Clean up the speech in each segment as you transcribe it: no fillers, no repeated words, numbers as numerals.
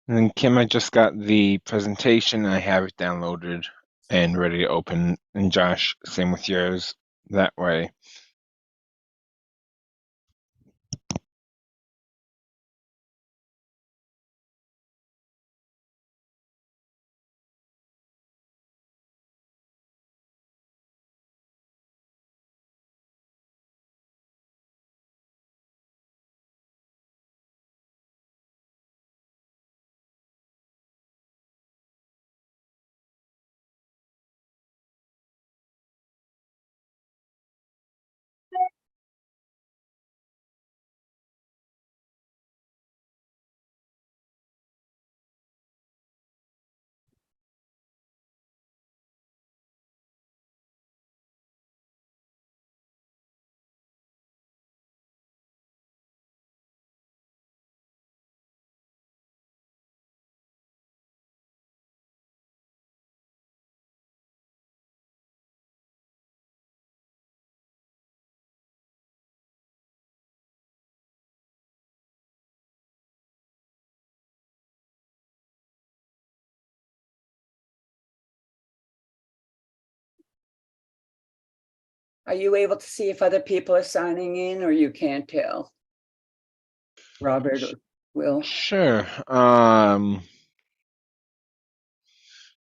And then Kim, I just got the presentation. I have it downloaded and ready to open. And Josh, same with yours. That way. Are you able to see if other people are signing in, or you can't tell? Robert or Will? Sure.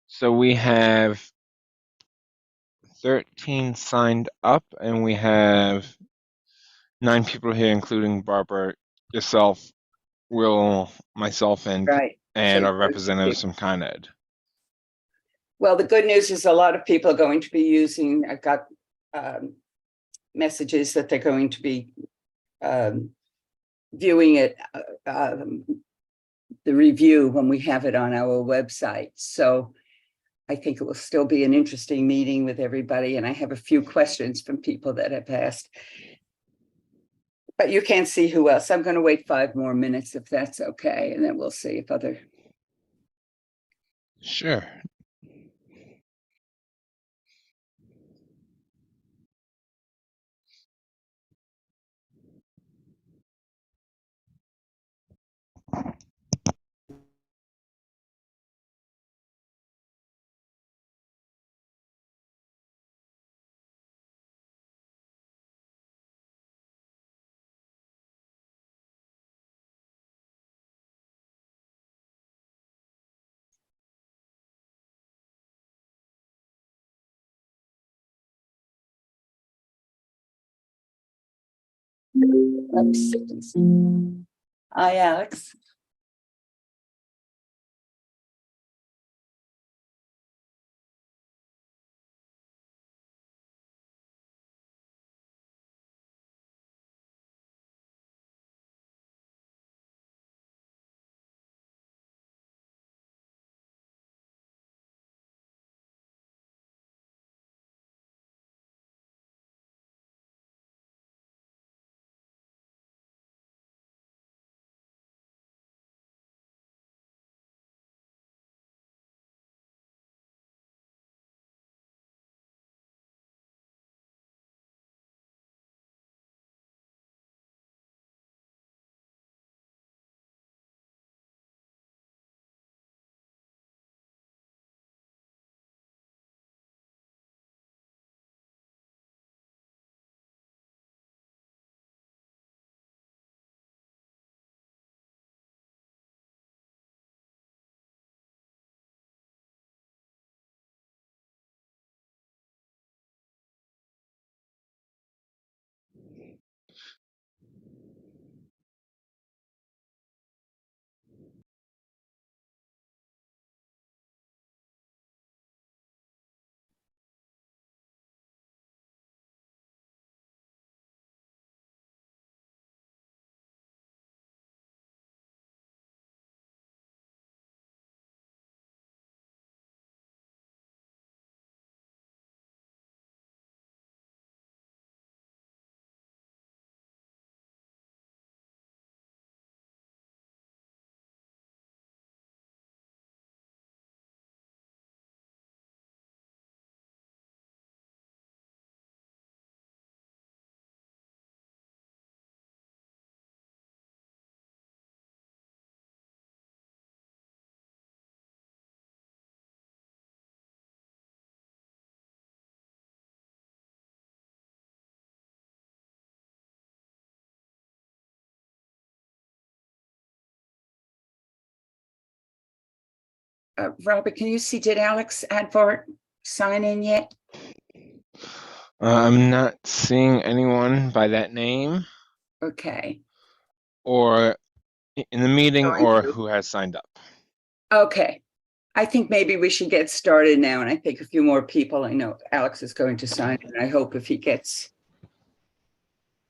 So we have 13 signed up, and we have 9 people here, including Barbara, yourself, Will, myself, Right. So and you our have two representatives people. from Con Ed. Well, the good news is a lot of people are going to be using, I got messages that they're going to be um, viewing it, the review when we have it on our website. So I think it will still be an interesting meeting with everybody. And I have a few questions from people that have asked. But you can't see who else. I'm going to wait 5 more minutes if that's okay. And then we'll see if other. Sure. Let me see. Hi, Alex. Robert, can you see, did Alex Advart sign in yet? I'm not seeing anyone by that name Okay. or in the meeting Going or to. who has signed up. Okay. I think maybe we should get started now, and I think a few more people. I know Alex is going to sign, and I hope if he gets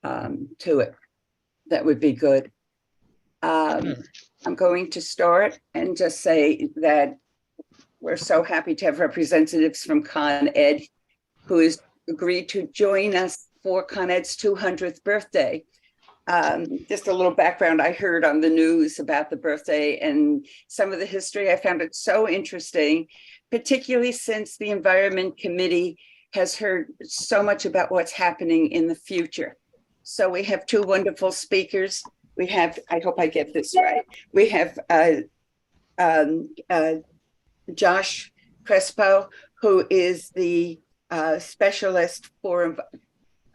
to it, that would be good. I'm going to start and just say that we're so happy to have representatives from Con Ed who has agreed to join us for Con Ed's 200th birthday. Just a little background, I heard on the news about the birthday and some of the history. I found it so interesting, particularly since the Environment Committee has heard so much about what's happening in the future. So we have two wonderful speakers. We have, I hope I get this right, we have Josh Crespo, who is the specialist for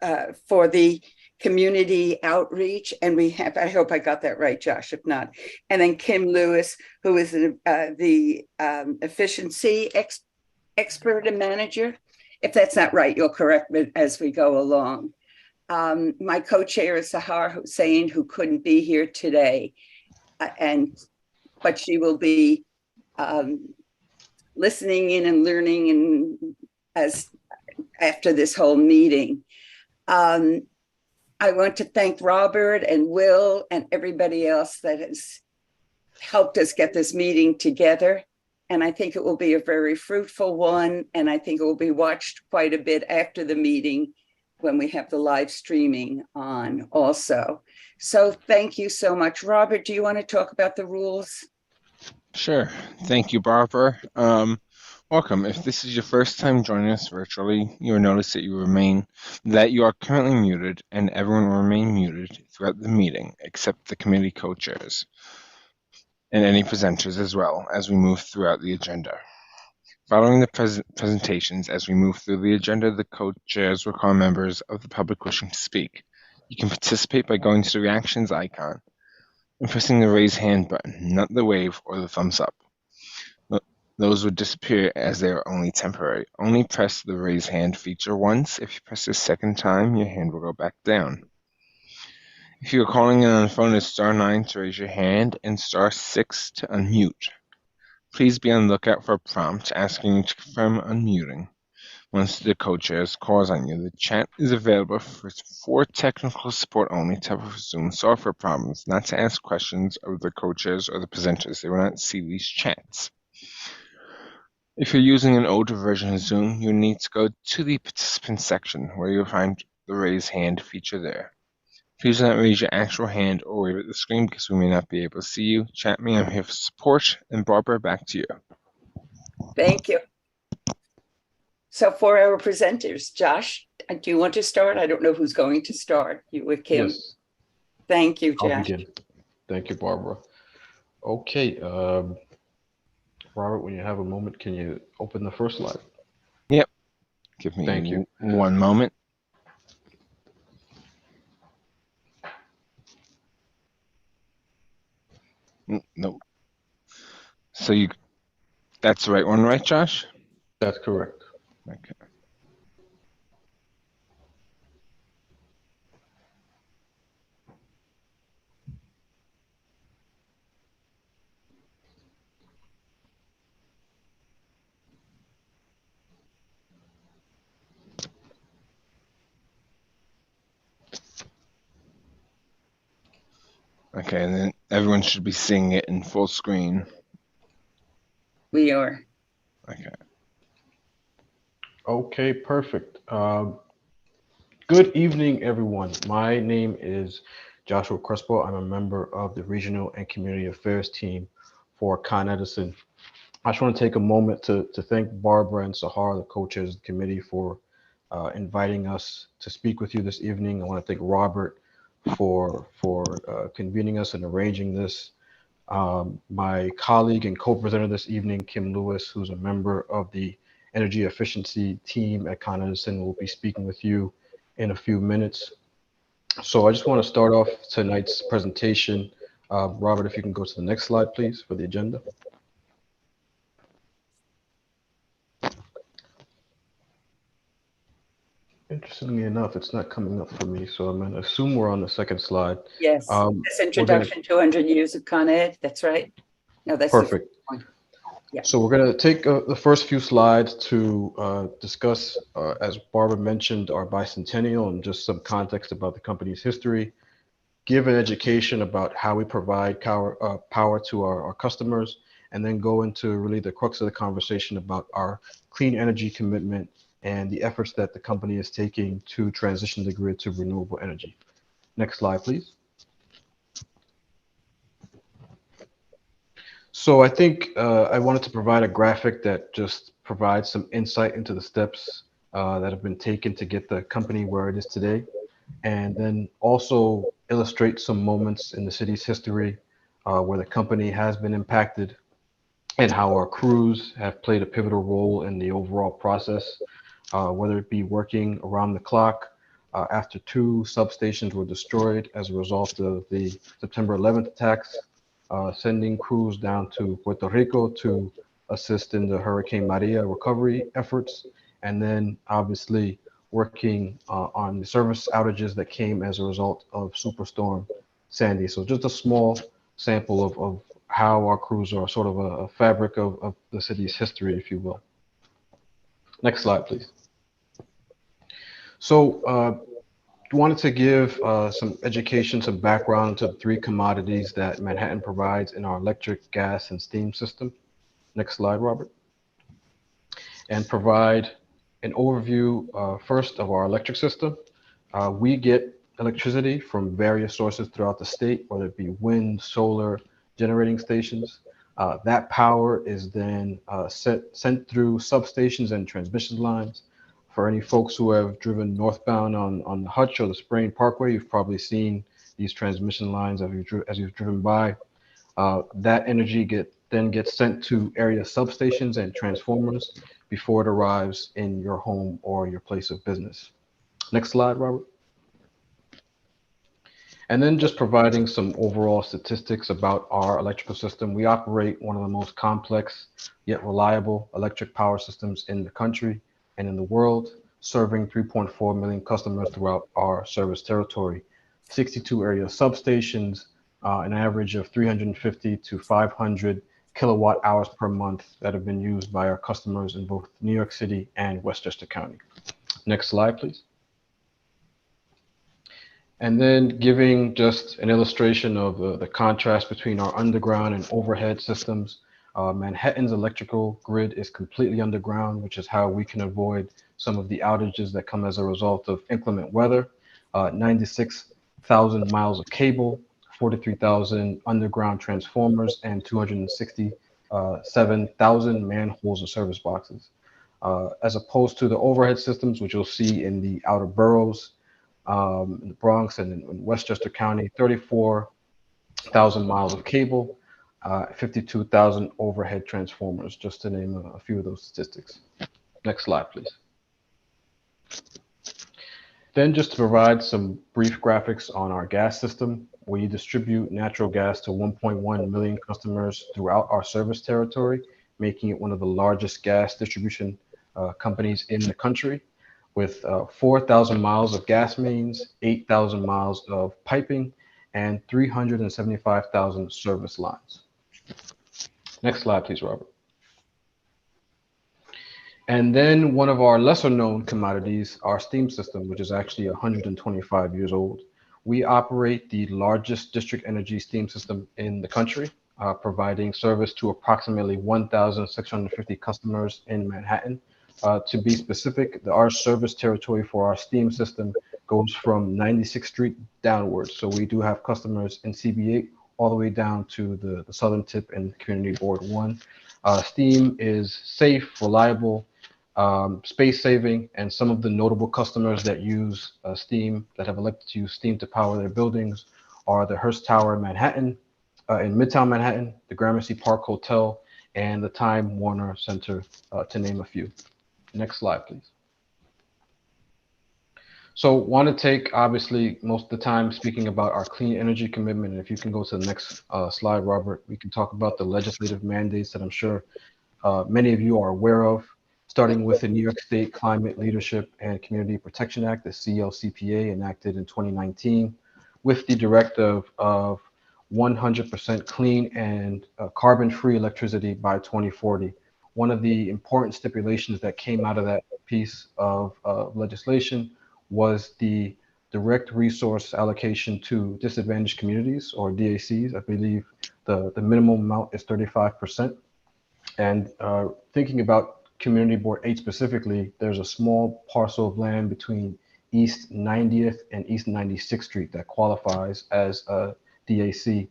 the community outreach. And we have, I hope I got that right, Josh, if not. And then Kim Lewis, who is the efficiency expert and manager. If that's not right, you'll correct me as we go along. My co-chair is Sahar Hussein, who couldn't be here today, but she will be listening in and learning and as after this whole meeting. I want to thank Robert and Will and everybody else that has helped us get this meeting together. And I think it will be a very fruitful one. And I think it will be watched quite a bit after the meeting when we have the live streaming on also. So thank you so much. Robert, do you want to talk about the rules? Sure. Thank you, Barbara. Welcome. If this is your first time joining us virtually, you will notice that you are currently muted, and everyone will remain muted throughout the meeting, except the committee co-chairs and any presenters as well as we move throughout the agenda. Following the presentations, as we move through the agenda, the co-chairs will call members of the public wishing to speak. You can participate by going to the reactions icon and pressing the raise hand button, not the wave or the thumbs up. Those would disappear as they are only temporary. Only press the raise hand feature once. If you press a second time, your hand will go back down. If you are calling in on the phone, it's *9 to raise your hand and *6 to unmute. Please be on the lookout for a prompt asking you to confirm unmuting. Once the co-chairs calls on you, the chat is available for technical support only to help with Zoom software problems, not to ask questions of the co-chairs or the presenters. They will not see these chats. If you're using an older version of Zoom, you need to go to the participants section where you'll find the raise hand feature there. Please do not raise your actual hand or wave at the screen because we may not be able to see you. Chat me, I'm here for support. And Barbara, back to you. Thank you. So for our presenters, Josh, do you want to start? I don't know who's going to start. You with Kim? Yes, Thank you, I'll Josh. begin. Thank you, Barbara. Okay, Robert, when you have a moment, can you open the first slide? Yep. Give me Thank you. one moment. Nope. So that's the right one, right, Josh? That's correct. Okay. Okay, and then everyone should be seeing it in full screen. We are. Okay. Okay, perfect. Good evening, everyone. My name is Joshua Crespo. I'm a member of the Regional and Community Affairs team for Con Edison. I just want to take a moment to thank Barbara and Sahar, the co-chairs of the committee, for inviting us to speak with you this evening. I want to thank Robert for convening us and arranging this. My colleague and co-presenter this evening, Kim Lewis, who's a member of the energy efficiency team at Con Edison, will be speaking with you in a few minutes. So I just want to start off tonight's presentation. Robert, if you can go to the next slide, please, for the agenda. Interestingly enough, it's not coming up for me, so I'm going to assume we're on the second slide. Yes, this We're going to, introduction to 100 years of Con Ed, that's right. No, that's the first perfect. one. Yeah. So we're going to take the first few slides to discuss, as Barbara mentioned, our bicentennial and just some context about the company's history, give an education about how we provide power to our customers, and then go into really the crux of the conversation about our clean energy commitment and the efforts that the company is taking to transition the grid to renewable energy. Next slide, please. So I think I wanted to provide a graphic that just provides some insight into the steps that have been taken to get the company where it is today, and then also illustrate some moments in the city's history where the company has been impacted and how our crews have played a pivotal role in the overall process, whether it be working around the clock after two substations were destroyed as a result of the September 11th attacks, sending crews down to Puerto Rico to assist in the Hurricane Maria recovery efforts, and then obviously working on the service outages that came as a result of Superstorm Sandy. So just a small sample of how our crews are sort of a fabric of the city's history, if you will. Next slide, please. So wanted to give some education, some background to the three commodities that Manhattan provides in our electric, gas, and steam system. Next slide, Robert. And provide an overview first of our electric system. We get electricity from various sources throughout the state, whether it be wind, solar, generating stations. That power is then sent through substations and transmission lines. For any folks who have driven northbound on the Hutch or the Sprain Parkway, you've probably seen these transmission lines as you've driven by. That energy then gets sent to area substations and transformers before it arrives in your home or your place of business. Next slide, Robert. And then just providing some overall statistics about our electrical system. We operate one of the most complex yet reliable electric power systems in the country and in the world, serving 3.4 million customers throughout our service territory, 62 area substations, an average of 350 to 500 kilowatt hours per month that have been used by our customers in both New York City and Westchester County. Next slide, please. And then giving just an illustration of the contrast between our underground and overhead systems. Manhattan's electrical grid is completely underground, which is how we can avoid some of the outages that come as a result of inclement weather. 96,000 miles of cable, 43,000 underground transformers, and 267,000 manholes and service boxes. As opposed to the overhead systems, which you'll see in the outer boroughs, in the Bronx and in Westchester County, 34,000 miles of cable, 52,000 overhead transformers, just to name a few of those statistics. Next slide, please. Then just to provide some brief graphics on our gas system, we distribute natural gas to 1.1 million customers throughout our service territory, making it one of the largest gas distribution companies in the country, with 4,000 miles of gas mains, 8,000 miles of piping, and 375,000 service lines. Next slide, please, Robert. And then one of our lesser known commodities, our steam system, which is actually 125 years old. We operate the largest district energy steam system in the country, providing service to approximately 1,650 customers in Manhattan. To be specific, our service territory for our steam system goes from 96th Street downwards. So we do have customers in CB8 all the way down to the southern tip and Community Board 1. Steam is safe, reliable, space saving, and some of the notable customers that use steam, that have elected to use steam to power their buildings, are the Hearst Tower in Manhattan, in Midtown Manhattan, the Gramercy Park Hotel, and the Time Warner Center, to name a few. Next slide, please. So want to take, obviously, most of the time speaking about our clean energy commitment. And if you can go to the next slide, Robert, we can talk about the legislative mandates that I'm sure many of you are aware of. starting with the New York State Climate Leadership and Community Protection Act, the CLCPA, enacted in 2019, with the directive of 100% clean and carbon-free electricity by 2040. One of the important stipulations that came out of that piece of legislation was the direct resource allocation to disadvantaged communities, or DACs. I believe the minimum amount is 35%. And thinking about Community Board 8 specifically, there's a small parcel of land between East 90th and East 96th Street that qualifies as a DAC.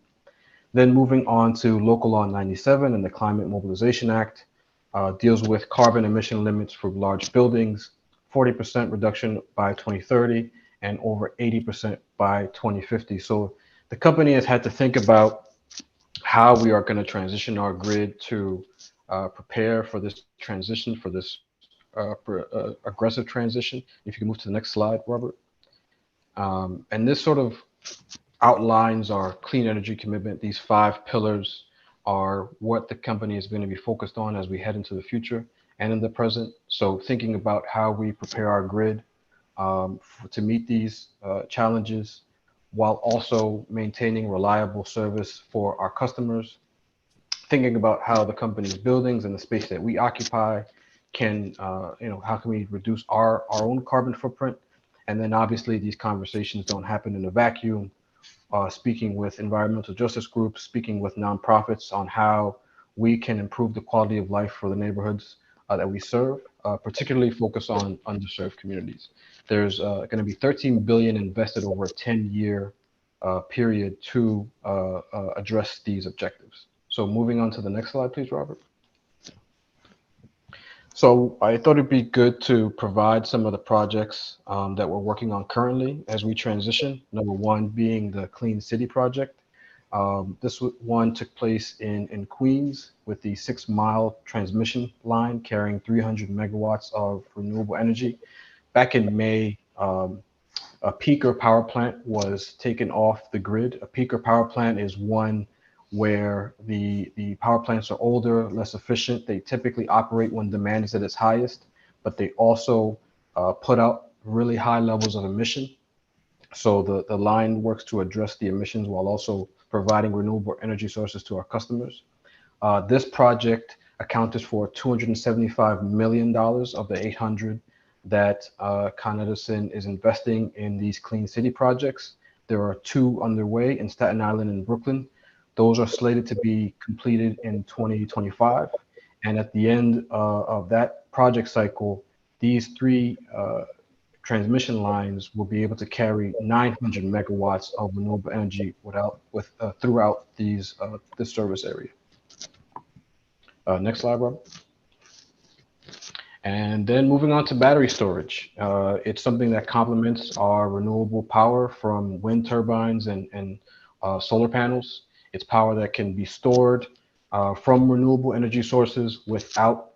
Then moving on to Local Law 97 and the Climate Mobilization Act, deals with carbon emission limits for large buildings, 40% reduction by 2030, and over 80% by 2050. So the company has had to think about how we are going to transition our grid to prepare for this transition, for this aggressive transition. If you can move to the next slide, Robert. And this sort of outlines our clean energy commitment. These 5 pillars are what the company is going to be focused on as we head into the future and in the present. So thinking about how we prepare our grid to meet these challenges, while also maintaining reliable service for our customers, thinking about how the company's buildings and the space that we occupy can, how can we reduce our own carbon footprint? And then obviously these conversations don't happen in a vacuum. Speaking with environmental justice groups, speaking with nonprofits on how we can improve the quality of life for the neighborhoods that we serve, particularly focus on underserved communities. There's going to be 13 billion invested over a 10-year period to address these objectives. So moving on to the next slide, please, Robert. So I thought it'd be good to provide some of the projects that we're working on currently as we transition. Number one being the Clean City Project. This one took place in Queens with the 6-mile transmission line carrying 300 megawatts of renewable energy. Back in May, a peaker power plant was taken off the grid. A peaker power plant is one where the power plants are older, less efficient. They typically operate when demand is at its highest, but they also put out really high levels of emission. So the line works to address the emissions while also providing renewable energy sources to our customers. This project accounted for $275 million of the 800 that Con Edison is investing in these clean city projects. There are 2 underway in Staten Island and Brooklyn. Those are slated to be completed in 2025. And at the end of that project cycle, these 3 transmission lines will be able to carry 900 megawatts of renewable energy throughout this service area. Next slide, Rob. And then moving on to battery storage. It's something that complements our renewable power from wind turbines and solar panels. It's power that can be stored from renewable energy sources without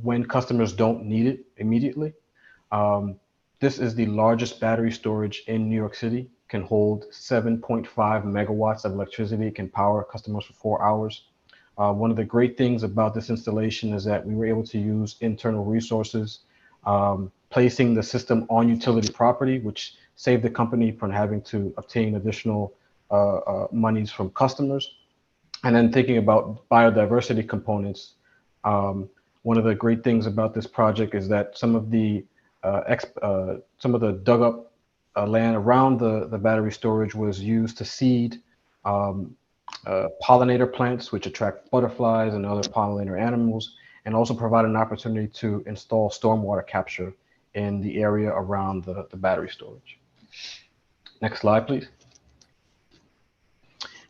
when customers don't need it immediately. This is the largest battery storage in New York City, can hold 7.5 megawatts of electricity. It can power customers for 4 hours. One of the great things about this installation is that we were able to use internal resources, placing the system on utility property, which saved the company from having to obtain additional monies from customers. And then thinking about biodiversity components, one of the great things about this project is that some of the dug up land around the battery storage was used to seed pollinator plants, which attract butterflies and other pollinator animals, and also provide an opportunity to install stormwater capture in the area around the battery storage. Next slide, please.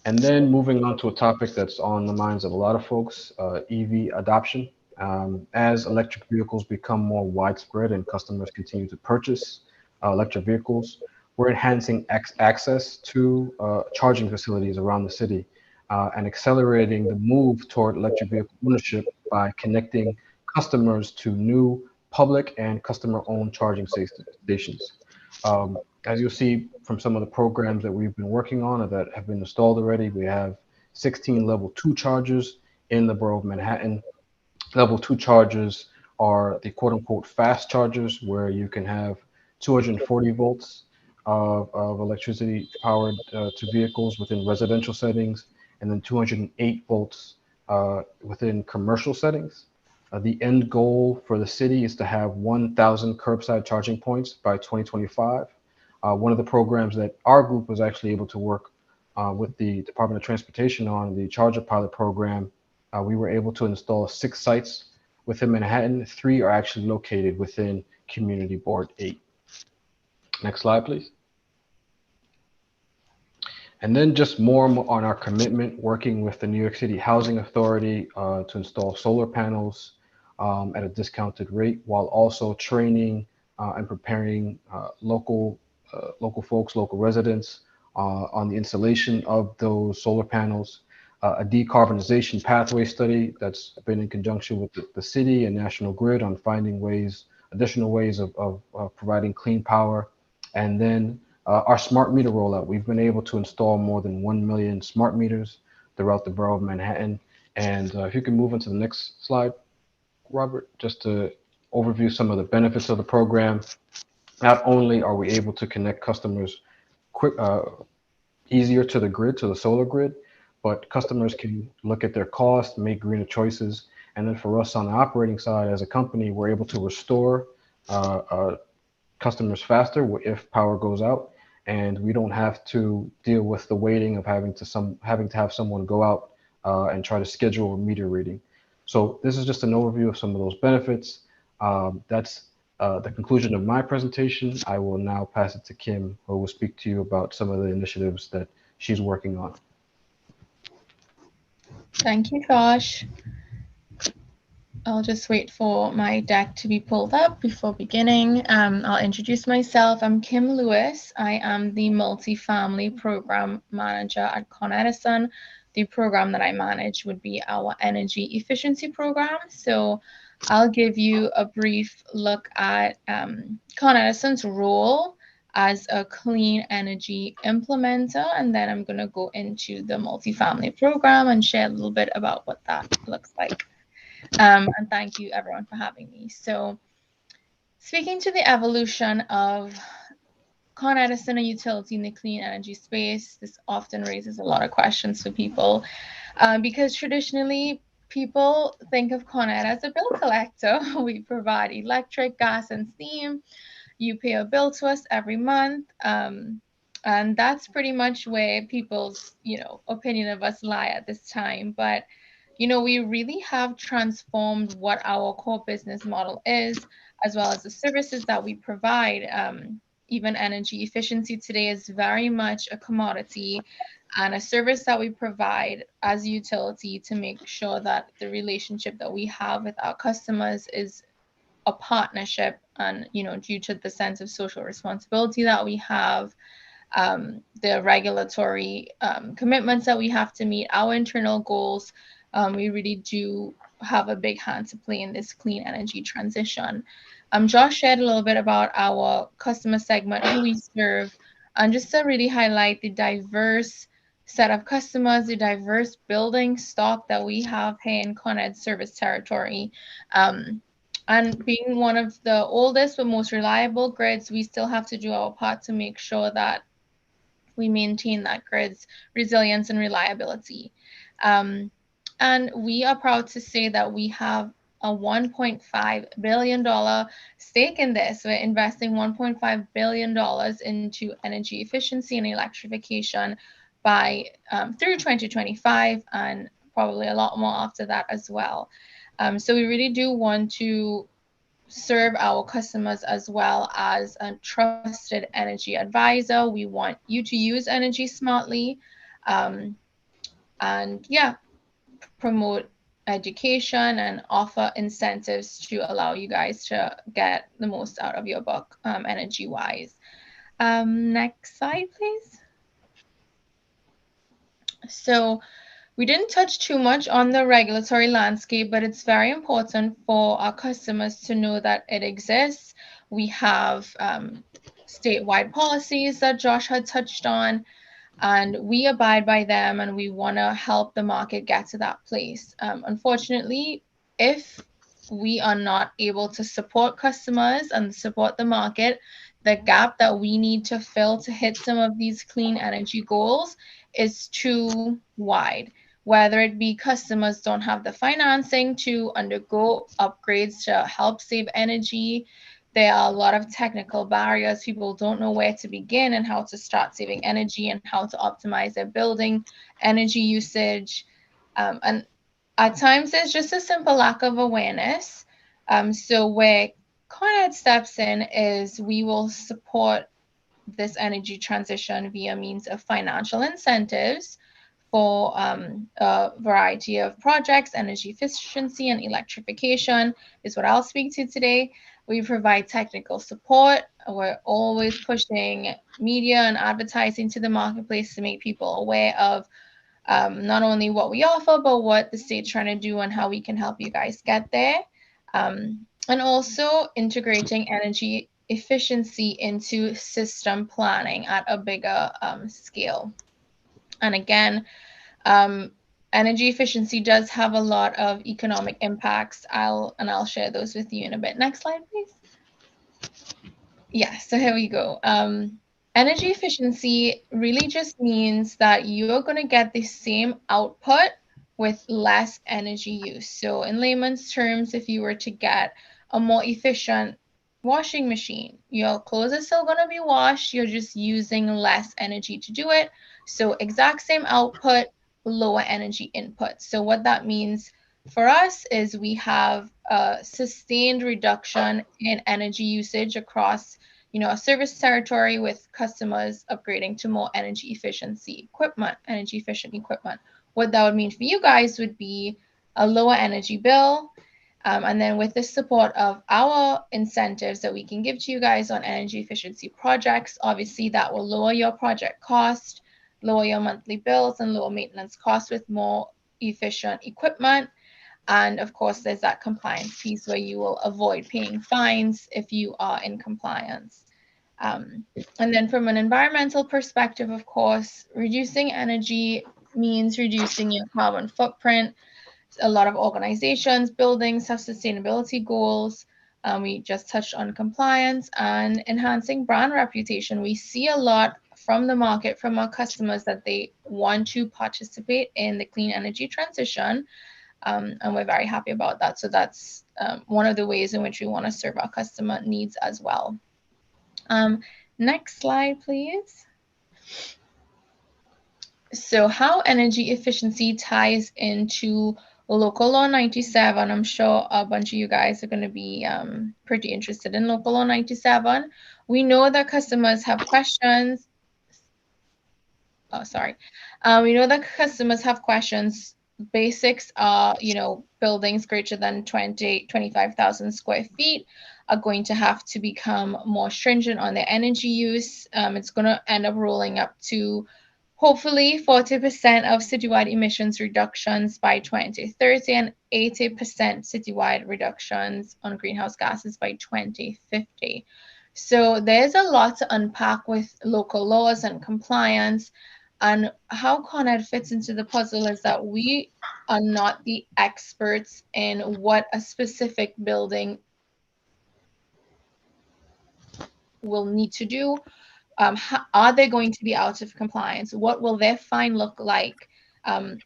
And then moving on to a topic that's on the minds of a lot of folks, EV adoption. As electric vehicles become more widespread and customers continue to purchase electric vehicles, we're enhancing access to charging facilities around the city and accelerating the move toward electric vehicle ownership by connecting customers to new public and customer-owned charging stations. As you'll see from some of the programs that we've been working on or that have been installed already, we have 16 level 2 chargers in the borough of Manhattan. Level 2 chargers are the quote unquote fast chargers, where you can have 240 volts of electricity powered to vehicles within residential settings, and then 208 volts within commercial settings. The end goal for the city is to have 1,000 curbside charging points by 2025. One of the programs that our group was actually able to work with the Department of Transportation on, the Charger Pilot program, we were able to install 6 sites within Manhattan. 3 are actually located within Community Board 8. Next slide, please. And then just more on our commitment working with the New York City Housing Authority to install solar panels at a discounted rate, while also training and preparing local folks, local residents on the installation of those solar panels. A decarbonization pathway study that's been in conjunction with the city and National Grid on finding additional ways of providing clean power. And then our smart meter rollout. We've been able to install more than 1 million smart meters throughout the borough of Manhattan. And if you can move on to the next slide, Robert, just to overview some of the benefits of the program. Not only are we able to connect customers quick, easier to the grid, to the solar grid, but customers can look at their costs, make greener choices. And then for us on the operating side as a company, we're able to restore customers faster if power goes out, and we don't have to deal with the waiting of having to have someone go out and try to schedule a meter reading. So this is just an overview of some of those benefits. That's the conclusion of my presentation. I will now pass it to Kim, who will speak to you about some of the initiatives that she's working on. Thank you, Josh. I'll just wait for my deck to be pulled up before beginning. I'll introduce myself. I'm Kim Lewis. I am the multifamily program manager at Con Edison. The program that I manage would be our energy efficiency program. So I'll give you a brief look at Con Edison's role as a clean energy implementer, and then I'm going to go into the multifamily program and share a little bit about what that looks like. And thank you everyone for having me. So speaking to the evolution of Con Edison, a utility in the clean energy space, this often raises a lot of questions for people because traditionally people think of Con Ed as a bill collector. We provide electric, gas, and steam. You pay a bill to us every month. And that's pretty much where people's, opinion of us lie at this time. But we really have transformed what our core business model is, as well as the services that we provide. Even energy efficiency today is very much a commodity and a service that we provide as a utility to make sure that the relationship that we have with our customers is a partnership, and due to the sense of social responsibility that we have, the regulatory commitments that we have to meet, our internal goals, we really do have a big hand to play in this clean energy transition. Josh shared a little bit about our customer segment, who we serve, and just to really highlight the diverse set of customers, the diverse building stock that we have here in Con Ed service territory. And being one of the oldest but most reliable grids, we still have to do our part to make sure that we maintain that grid's resilience and reliability. And we are proud to say that we have a $1.5 billion stake in this. We're investing $1.5 billion into energy efficiency and electrification by through 2025, and probably a lot more after that as well. So we really do want to serve our customers as well as a trusted energy advisor. We want you to use energy smartly, and promote education and offer incentives to allow you guys to get the most out of your book energy wise. Next slide, please. So we didn't touch too much on the regulatory landscape, but it's very important for our customers to know that it exists. We have statewide policies that Josh had touched on, and we abide by them, and we want to help the market get to that place. Unfortunately, if we are not able to support customers and support the market, the gap that we need to fill to hit some of these clean energy goals is too wide. Whether it be customers don't have the financing to undergo upgrades to help save energy, there are a lot of technical barriers. People don't know where to begin and how to start saving energy and how to optimize their building energy usage. And at times, there's just a simple lack of awareness. So where Conrad steps in is we will support this energy transition via means of financial incentives for a variety of projects. Energy efficiency and electrification is what I'll speak to today. We provide technical support. We're always pushing media and advertising to the marketplace to make people aware of not only what we offer, but what the state's trying to do and how we can help you guys get there. And also integrating energy efficiency into system planning at a bigger scale. And again, energy efficiency does have a lot of economic impacts. I'll share those with you in a bit. Next slide, please. Yeah, so here we go. Energy efficiency really just means that you're going to get the same output with less energy use. So in layman's terms, if you were to get a more efficient washing machine, your clothes are still going to be washed, you're just using less energy to do it. So exact same output, lower energy input. So what that means for us is we have a sustained reduction in energy usage across a service territory with customers upgrading to more energy efficient equipment. What that would mean for you guys would be a lower energy bill. And then with the support of our incentives that we can give to you guys on energy efficiency projects, obviously that will lower your project cost, lower your monthly bills, and lower maintenance costs with more efficient equipment. And of course, there's that compliance piece where you will avoid paying fines if you are in compliance. And then from an environmental perspective, of course, reducing energy means reducing your carbon footprint. A lot of organizations, buildings have sustainability goals. We just touched on compliance and enhancing brand reputation. We see a lot from the market, from our customers, that they want to participate in the clean energy transition. And we're very happy about that. So that's one of the ways in which we want to serve our customer needs as well. Next slide, please. So how energy efficiency ties into Local Law 97. I'm sure a bunch of you guys are going to be pretty interested in Local Law 97. We know that customers have questions. We know that customers have questions. Basics are, buildings greater than 25,000 square feet are going to have to become more stringent on their energy use. It's going to end up rolling up to hopefully 40% of citywide emissions reductions by 2030 and 80% citywide reductions on greenhouse gases by 2050. So there's a lot to unpack with local laws and compliance. And how Con Ed fits into the puzzle is that we are not the experts in what a specific building will need to do. Are they going to be out of compliance? What will their fine look like?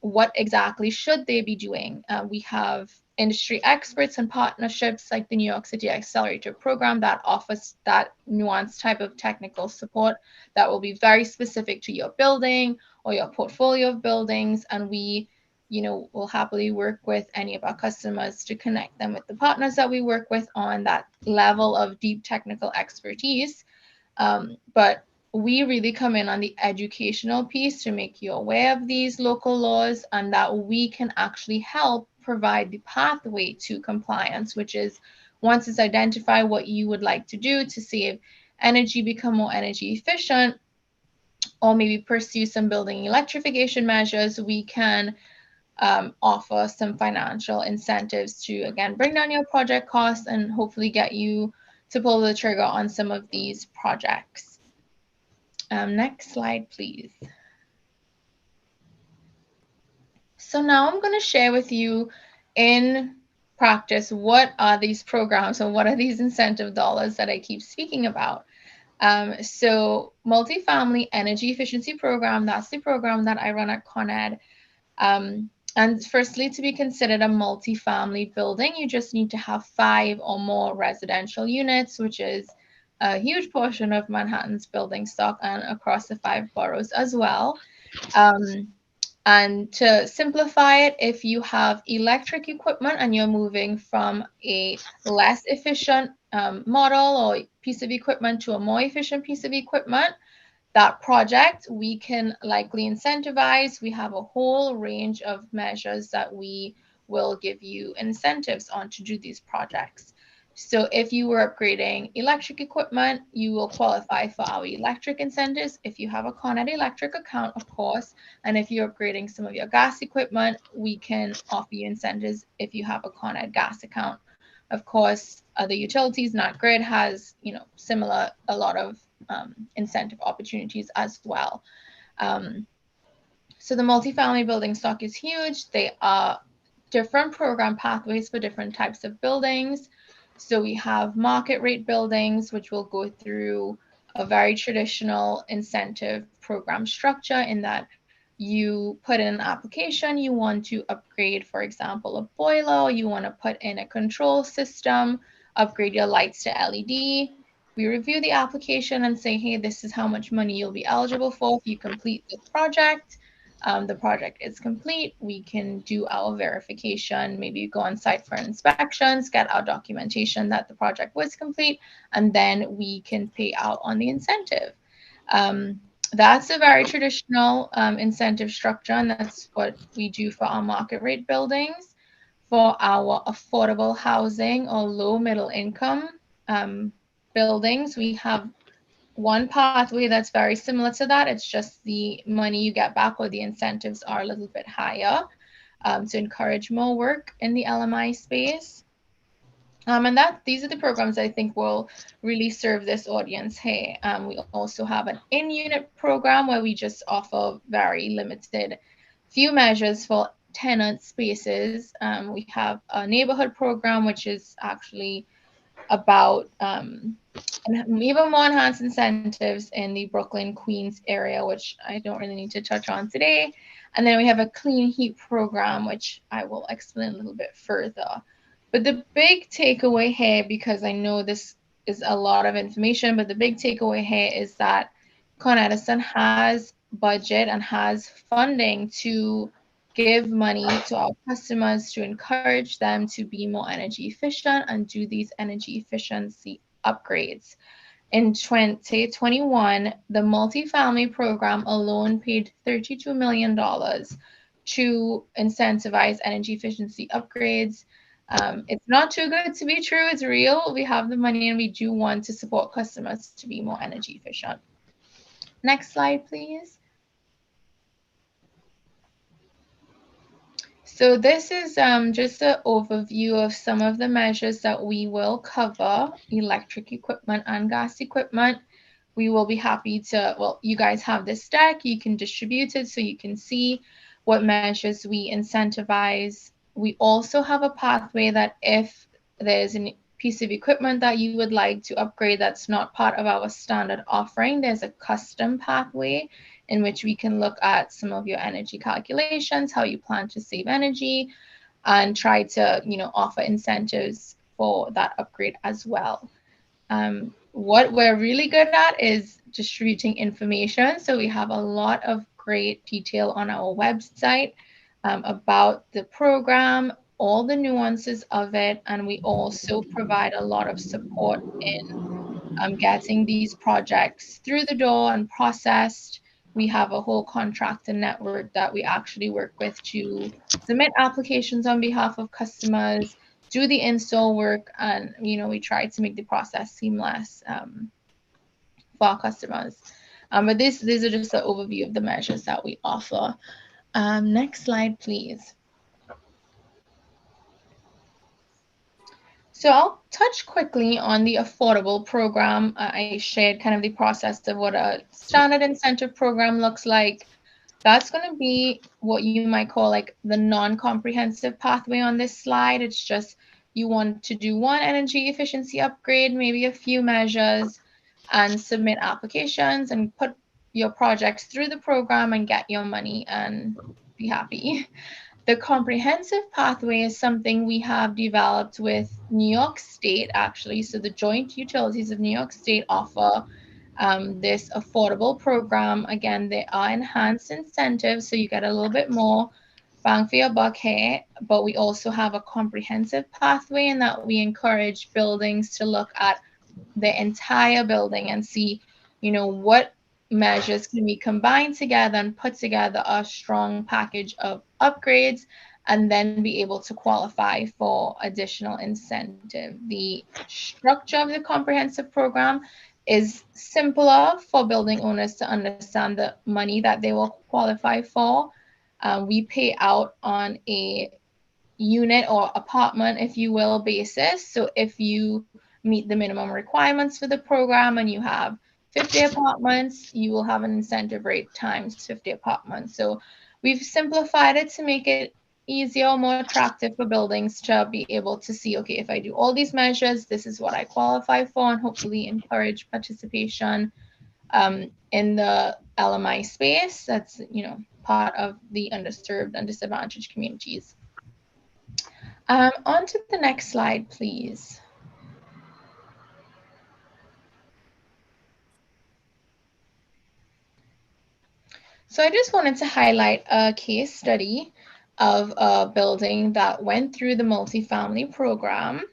What exactly should they be doing? We have industry experts and partnerships like the New York City Accelerator Program that offers that nuanced type of technical support that will be very specific to your building or your portfolio of buildings. And we, will happily work with any of our customers to connect them with the partners that we work with on that level of deep technical expertise. But we really come in on the educational piece to make you aware of these local laws and that we can actually help provide the pathway to compliance, which is once it's identified what you would like to do to save energy, become more energy efficient, or maybe pursue some building electrification measures, we can offer some financial incentives to, again, bring down your project costs and hopefully get you to pull the trigger on some of these projects. Next slide, please. So now I'm going to share with you in practice, what are these programs and what are these incentive dollars that I keep speaking about? So multifamily energy efficiency program, that's the program that I run at Con Ed. And firstly, to be considered a multifamily building, you just need to have 5 or more residential units, which is a huge portion of Manhattan's building stock and across the 5 boroughs as well. And to simplify it, if you have electric equipment and you're moving from a less efficient model or piece of equipment to a more efficient piece of equipment, that project we can likely incentivize. We have a whole range of measures that we will give you incentives on to do these projects. So if you were upgrading electric equipment, you will qualify for our electric incentives if you have a Con Ed electric account, of course. And if you're upgrading some of your gas equipment, we can offer you incentives if you have a Con Ed gas account. Of course, other utilities, not grid, has similar a lot of incentive opportunities as well. So the multifamily building stock is huge. They are different program pathways for different types of buildings. So we have market rate buildings, which will go through a very traditional incentive program structure in that you put in an application, you want to upgrade, for example, a boiler, you want to put in a control system, upgrade your lights to LED. We review the application and say, hey, this is how much money you'll be eligible for if you complete this project. The project is complete. We can do our verification, maybe go on site for inspections, get our documentation that the project was complete, and then we can pay out on the incentive. That's a very traditional incentive structure, and that's what we do for our market rate buildings. For our affordable housing or low middle income buildings, we have one pathway that's very similar to that. It's just the money you get back or the incentives are a little bit higher to encourage more work in the LMI space. And these are the programs I think will really serve this audience here. We also have an in-unit program where we just offer very limited few measures for tenant spaces. We have a neighborhood program, which is actually about even more enhanced incentives in the Brooklyn, Queens area, which I don't really need to touch on today. And then we have a clean heat program, which I will explain a little bit further. But the big takeaway here, because I know this is a lot of information, but the big takeaway here is that Con Edison has budget and has funding to give money to our customers to encourage them to be more energy efficient and do these energy efficiency upgrades. In 2021, the multifamily program alone paid $32 million to incentivize energy efficiency upgrades. It's not too good to be true. It's real. We have the money and we do want to support customers to be more energy efficient. Next slide, please. So this is just an overview of some of the measures that we will cover: electric equipment and gas equipment. We will be happy to, well, you guys have this deck, you can distribute it so you can see what measures we incentivize. We also have a pathway that if there's a piece of equipment that you would like to upgrade that's not part of our standard offering, there's a custom pathway in which we can look at some of your energy calculations, how you plan to save energy, and try to, offer incentives for that upgrade as well. What we're really good at is distributing information. So we have a lot of great detail on our website about the program, all the nuances of it, and we also provide a lot of support in getting these projects through the door and processed. We have a whole contractor network that we actually work with to submit applications on behalf of customers, do the install work, and we try to make the process seamless for our customers. But these are just an overview of the measures that we offer. Next slide, please. So I'll touch quickly on the affordable program. I shared kind of the process of what a standard incentive program looks like. That's going to be what you might call like the non-comprehensive pathway on this slide. It's just you want to do one energy efficiency upgrade, maybe a few measures, and submit applications and put your projects through the program and get your money and be happy. The comprehensive pathway is something we have developed with New York State, actually. So the joint utilities of New York State offer this affordable program. Again, there are enhanced incentives, so you get a little bit more bang for your buck here, but we also have a comprehensive pathway in that we encourage buildings to look at the entire building and see, what measures can we combine together and put together a strong package of upgrades and then be able to qualify for additional incentive. The structure of the comprehensive program is simpler for building owners to understand the money that they will qualify for. We pay out on a unit or apartment, if you will, basis. So if you meet the minimum requirements for the program and you have 50 apartments, you will have an incentive rate times 50 apartments. So we've simplified it to make it easier, more attractive for buildings to be able to see, okay, if I do all these measures, this is what I qualify for, and hopefully encourage participation in the LMI space. That's, part of the underserved and disadvantaged communities. On to the next slide, please. So I just wanted to highlight a case study of a building that went through the multifamily program.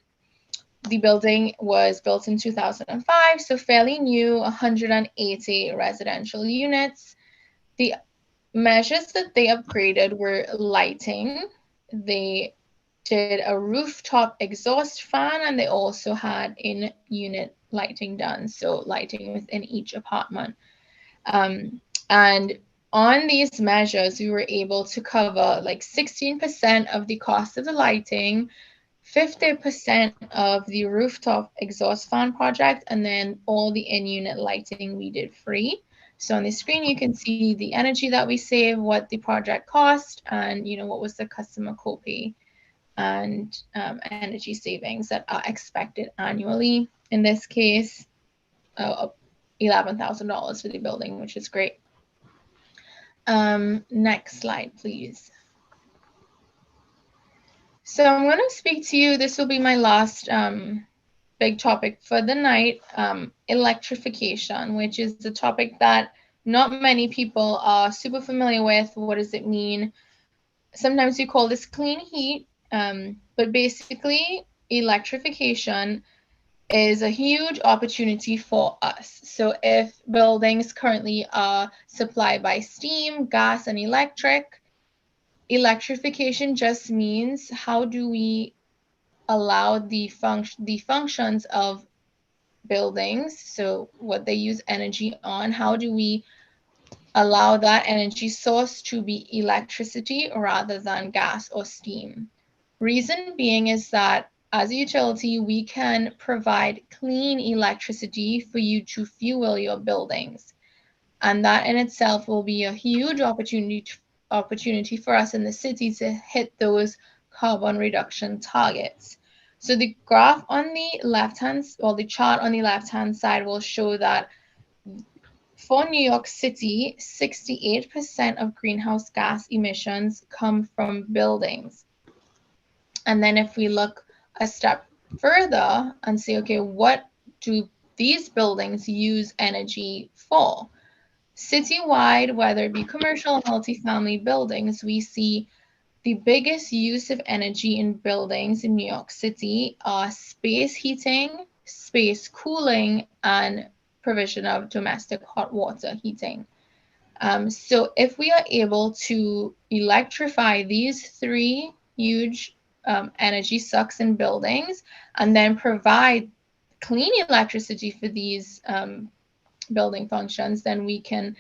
The building was built in 2005, so fairly new, 180 residential units. The measures that they upgraded were lighting. They did a rooftop exhaust fan, and they also had in-unit lighting done, so lighting within each apartment. And on these measures, we were able to cover like 16% of the cost of the lighting, 50% of the rooftop exhaust fan project, and then all the in-unit lighting we did free. So on the screen, you can see the energy that we save, what the project cost, and what was the customer copay and energy savings that are expected annually. In this case, $11,000 for the building, which is great. Next slide, please. So I'm going to speak to you. This will be my last big topic for the night, electrification, which is the topic that not many people are super familiar with. What does it mean? Sometimes we call this clean heat, but basically electrification is a huge opportunity for us. So if buildings currently are supplied by steam, gas, and electric, electrification just means how do we allow the functions of buildings, so what they use energy on, how do we allow that energy source to be electricity rather than gas or steam? Reason being is that as a utility, we can provide clean electricity for you to fuel your buildings. And that in itself will be a huge opportunity for us in the city to hit those carbon reduction targets. So the graph on the left-hand, or the chart on the left-hand side will show that for New York City, 68% of greenhouse gas emissions come from buildings. And then if we look a step further and say, okay, what do these buildings use energy for? Citywide, whether it be commercial or multifamily buildings, we see the biggest use of energy in buildings in New York City are space heating, space cooling, and provision of domestic hot water heating. So if we are able to electrify these three huge energy sucks in buildings and then provide clean electricity for these building functions, then we can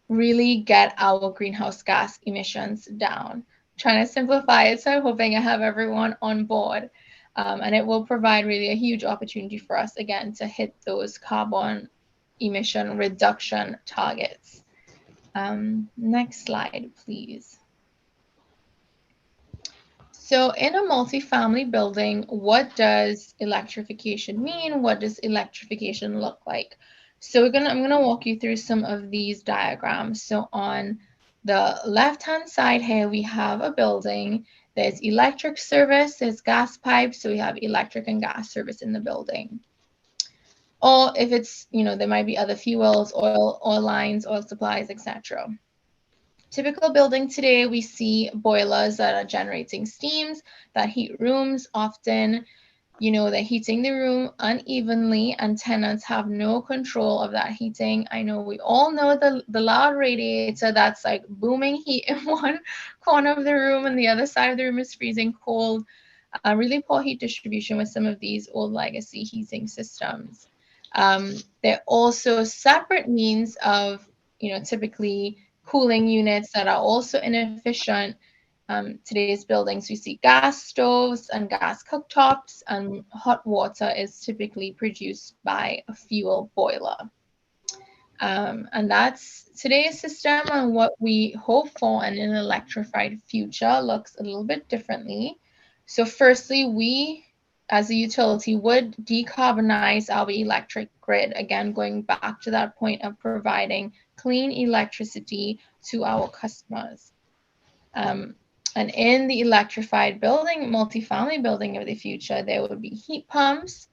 really get our greenhouse gas emissions down. I'm trying to simplify it, so I'm hoping I have everyone on board. And it will provide really a huge opportunity for us, again, to hit those carbon emission reduction targets. Next slide, please. So in a multifamily building, what does electrification mean? What does electrification look like? So I'm gonna walk you through some of these diagrams. So on the left-hand side here, we have a building. There's electric service, there's gas pipes, so we have electric and gas service in the building. Or if it's, there might be other fuels, oil lines, oil supplies, etc. Typical building today, we see boilers that are generating steams that heat rooms. Often, they're heating the room unevenly and tenants have no control of that heating. I know we all know the loud radiator that's like booming heat in one corner of the room and the other side of the room is freezing cold. Really poor heat distribution with some of these old legacy heating systems. They're also separate means of, typically cooling units that are also inefficient. Today's buildings, we see gas stoves and gas cooktops, and hot water is typically produced by a fuel boiler. And that's today's system, and what we hope for in an electrified future looks a little bit differently. So firstly, we as a utility would decarbonize our electric grid, again going back to that point of providing clean electricity to our customers. And in the electrified building, multifamily building of the future, there would be heat pumps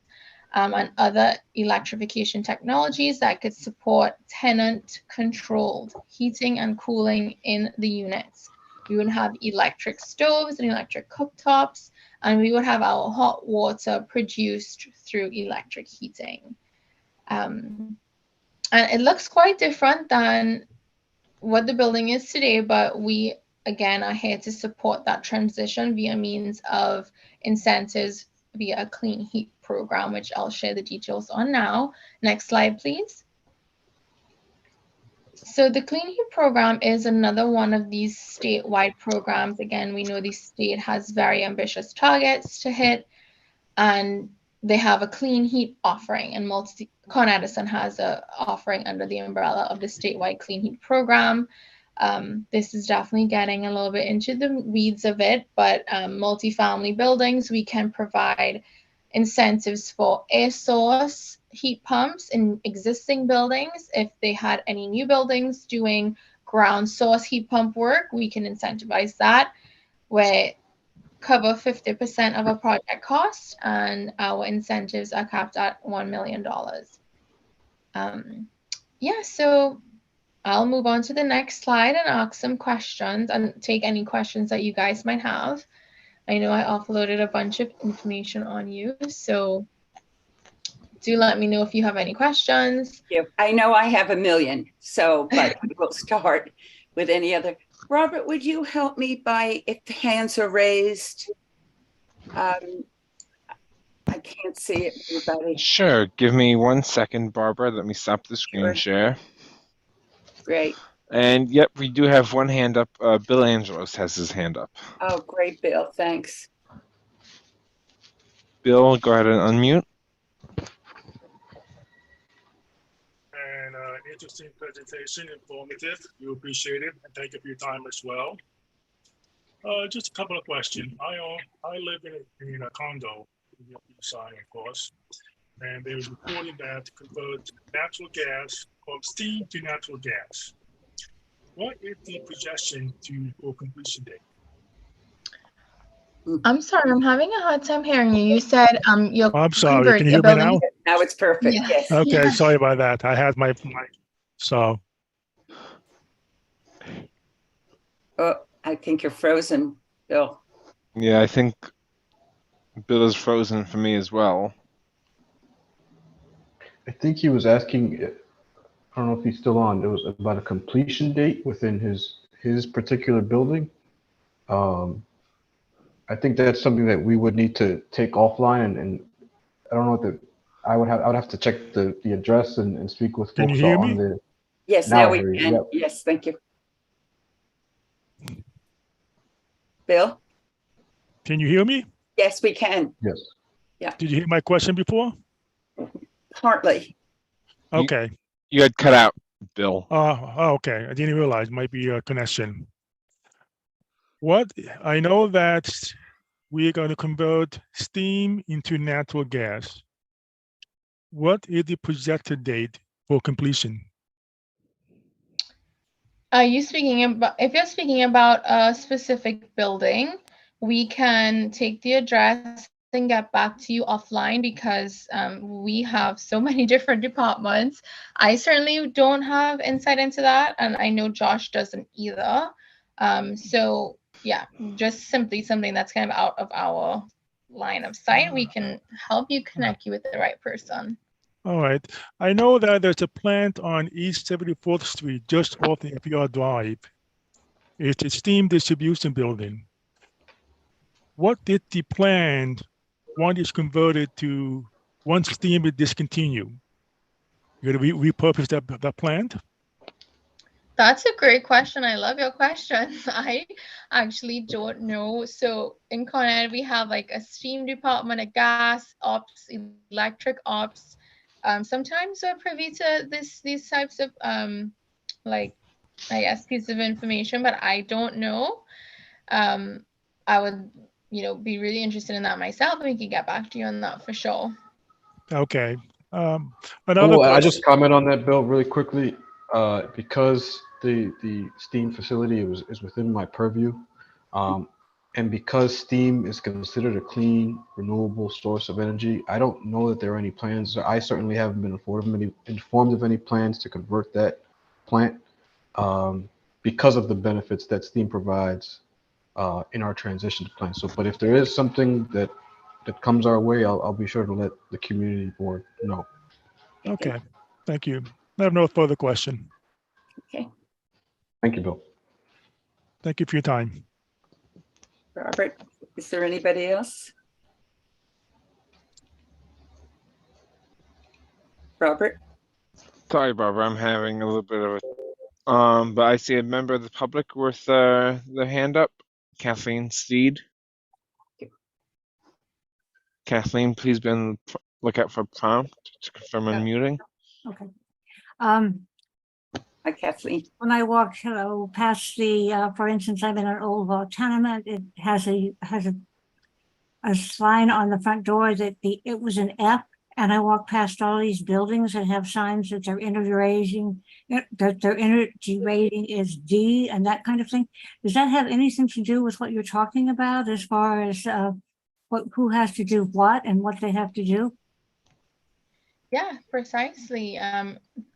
and other electrification technologies that could support tenant-controlled heating and cooling in the units. We would have electric stoves and electric cooktops, and we would have our hot water produced through electric heating. And it looks quite different than what the building is today, but we, again, are here to support that transition via means of incentives via a clean heat program, which I'll share the details on now. Next slide, please. So the Clean Heat program is another one of these statewide programs. Again, we know the state has very ambitious targets to hit, and they have a clean heat offering, and Con Edison has an offering under the umbrella of the statewide clean heat program. This is definitely getting a little bit into the weeds of it, but multifamily buildings, we can provide incentives for air source heat pumps in existing buildings. If they had any new buildings doing ground source heat pump work, we can incentivize that, where cover 50% of a project cost, and our incentives are capped at $1 million. So I'll move on to the next slide and ask some questions and take any questions that you guys might have. I know I offloaded a bunch of information on you, so do let me know if you have any questions. Yeah, I know I have a million, but we'll start with any other. Robert, would you help me by if the hands are raised? I can't see it, everybody. Sure. Give me 1 second, Barbara. Let me stop the screen share. Great. And yep, we do have one hand up. Bill Angelos has his hand up. Oh, great, Bill. Thanks. Bill, go ahead and unmute. And interesting presentation, informative. We appreciate it, and thank you for your time as well. Just a couple of questions. I live in a condo in the East Side, of course, and there's reporting that to convert natural gas from steam to natural gas. What is the projection for completion date? I'm sorry, I'm having a hard time hearing you. You said you're I'm sorry. Can you hear me now? Now it's perfect. Yeah. Yes. Okay, Yeah. sorry about that. I had my mic. So. Oh, I think you're frozen, Bill. Yeah, I think Bill is frozen for me as well. I think he was asking, I don't know if he's still on, it was about a completion date within his particular building. I think that's something that we would need to take offline, and I don't know what I would have to check the address and speak with Can folks you hear on me? the. Yes, Now now I we hear you. can. Yep. Yes, thank you. Bill? Can you hear me? Yes, we can. Yes. Yeah. Did you hear my question before? Partly. Okay. You had cut out, Bill. Okay. I didn't realize it might be a connection. What I know that we are going to convert steam into natural gas. What is the projected date for completion? Are you speaking about, if you're speaking about a specific building, we can take the address and get back to you offline because we have so many different departments. I certainly don't have insight into that, and I know Josh doesn't either. So yeah, just simply something that's kind of out of our line of sight. We can help you connect you with the right person. All right. I know that there's a plant on East 74th Street, just off the FER Drive. It's a steam distribution building. What did the plant want is converted to once steam is discontinued? You're going to repurpose that plant? That's a great question. I love your question. I actually don't know. So in Con Ed, we have like a steam department, a gas ops, electric ops. Sometimes we're privy to these types of like, I guess, pieces of information, but I don't know. I would, be really interested in that myself, and we can get back to you on that for sure. Okay. Another Oh, I question. just comment on that, Bill, really quickly. Because the steam facility is within my purview, and because steam is considered a clean, renewable source of energy, I don't know that there are any plans. I certainly haven't been informed of any plans to convert that plant, because of the benefits that steam provides in our transition plan. So, but if there is something that comes our way, I'll be sure to let the community board know. Okay. Thank you. I have no further question. Okay, Thank you, Bill. Thank you for your time. Robert, is there anybody else? Robert? Sorry, Barbara, I'm having a little bit of a but I see a member of the public with their hand up. Kathleen Steed. Kathleen, please be on the lookout for prompt to confirm unmuting. Okay. Hi, Kathleen. When I walk past the, for instance, I'm in an old tenement. It has a sign on the front door that it was an F, and I walk past all these buildings that have signs that their energy rating is D and that kind of thing. Does that have anything to do with what you're talking about as far as who has to do what and what they have to do? Yeah, precisely.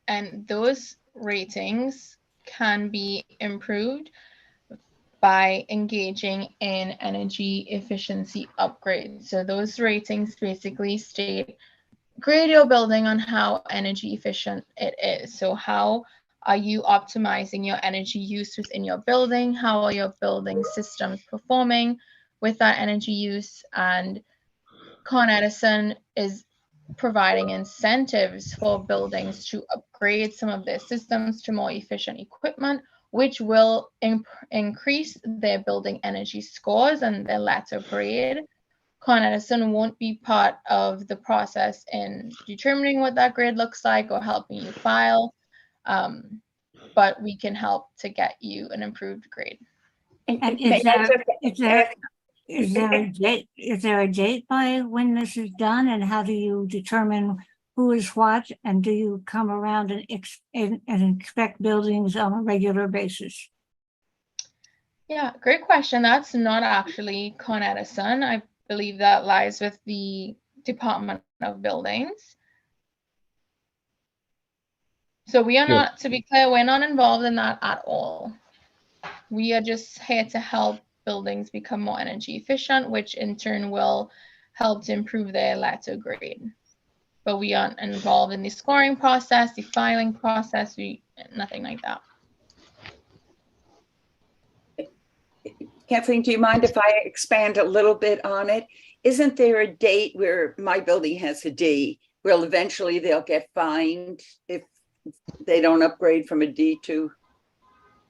And those ratings can be improved by engaging in energy efficiency upgrades. So those ratings basically state, grade your building on how energy efficient it is. So how are you optimizing your energy use within your building? How are your building systems performing with that energy use? And Con Edison is providing incentives for buildings to upgrade some of their systems to more efficient equipment, which will increase their building energy scores and their letter grade. Con Edison won't be part of the process in determining what that grade looks like or helping you file, but we can help to get you an improved grade. And is there a date by when this is done, and how do you determine who is what, and do you come around and inspect buildings on a regular basis? Yeah, great question. That's not actually Con Edison. I believe that lies with the Department of Buildings. So we are not, to be clear, we're not involved in that at all. We are just here to help buildings become more energy efficient, which in turn will help to improve their letter grade. But we aren't involved in the scoring process, the filing process, nothing like that. Kathleen, do you mind if I expand a little bit on it? Isn't there a date where my building has a D? Well, eventually they'll get fined if they don't upgrade from a D to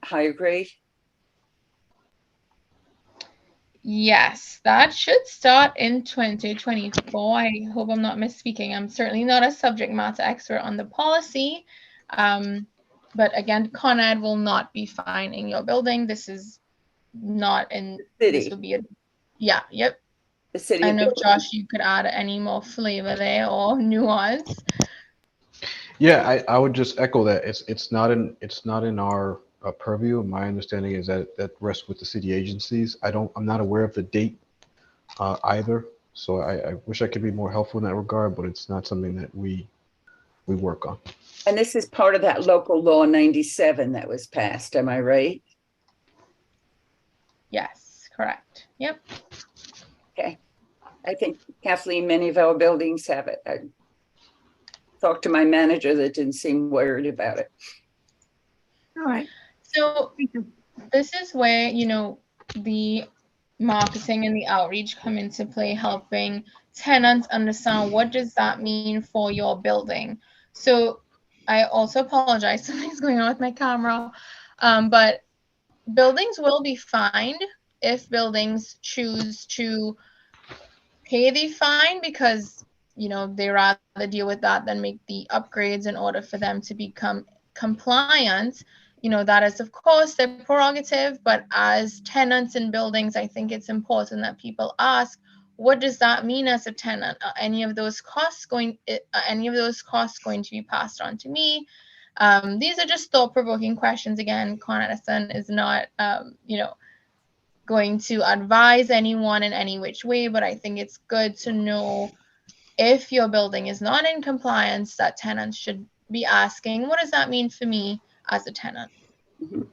higher grade? Yes, that should start in 2024. I hope I'm not misspeaking. I'm certainly not a subject matter expert on the policy. But again, Con Ed will not be fining your building. This is not in, City. this would be a, yeah, yep. The city I of know, buildings. Josh, you could add any more flavor there or nuance. Yeah, I would just echo that. It's not in our purview. My understanding is that that rests with the city agencies. I'm not aware of the date either. So I wish I could be more helpful in that regard, but it's not something that we work on. And this is part of that local law 97 that was passed, am I right? Yes, correct. Yep. Okay. I think, Kathleen, many of our buildings have it. I talked to my manager that didn't seem worried about it. All right. So Thank you. this is where, the marketing and the outreach come into play, helping tenants understand what does that mean for your building. So I also apologize, something's going on with my camera, but buildings will be fined if buildings choose to pay the fine because they rather deal with that than make the upgrades in order for them to become compliant. That is of course their prerogative, but as tenants in buildings, I think it's important that people ask, what does that mean as a tenant? Are any of those costs going to be passed on to me? These are just thought-provoking questions. Again, Con Edison is not going to advise anyone in any which way, but I think it's good to know if your building is not in compliance, that tenants should be asking, what does that mean for me as a tenant? Mhm.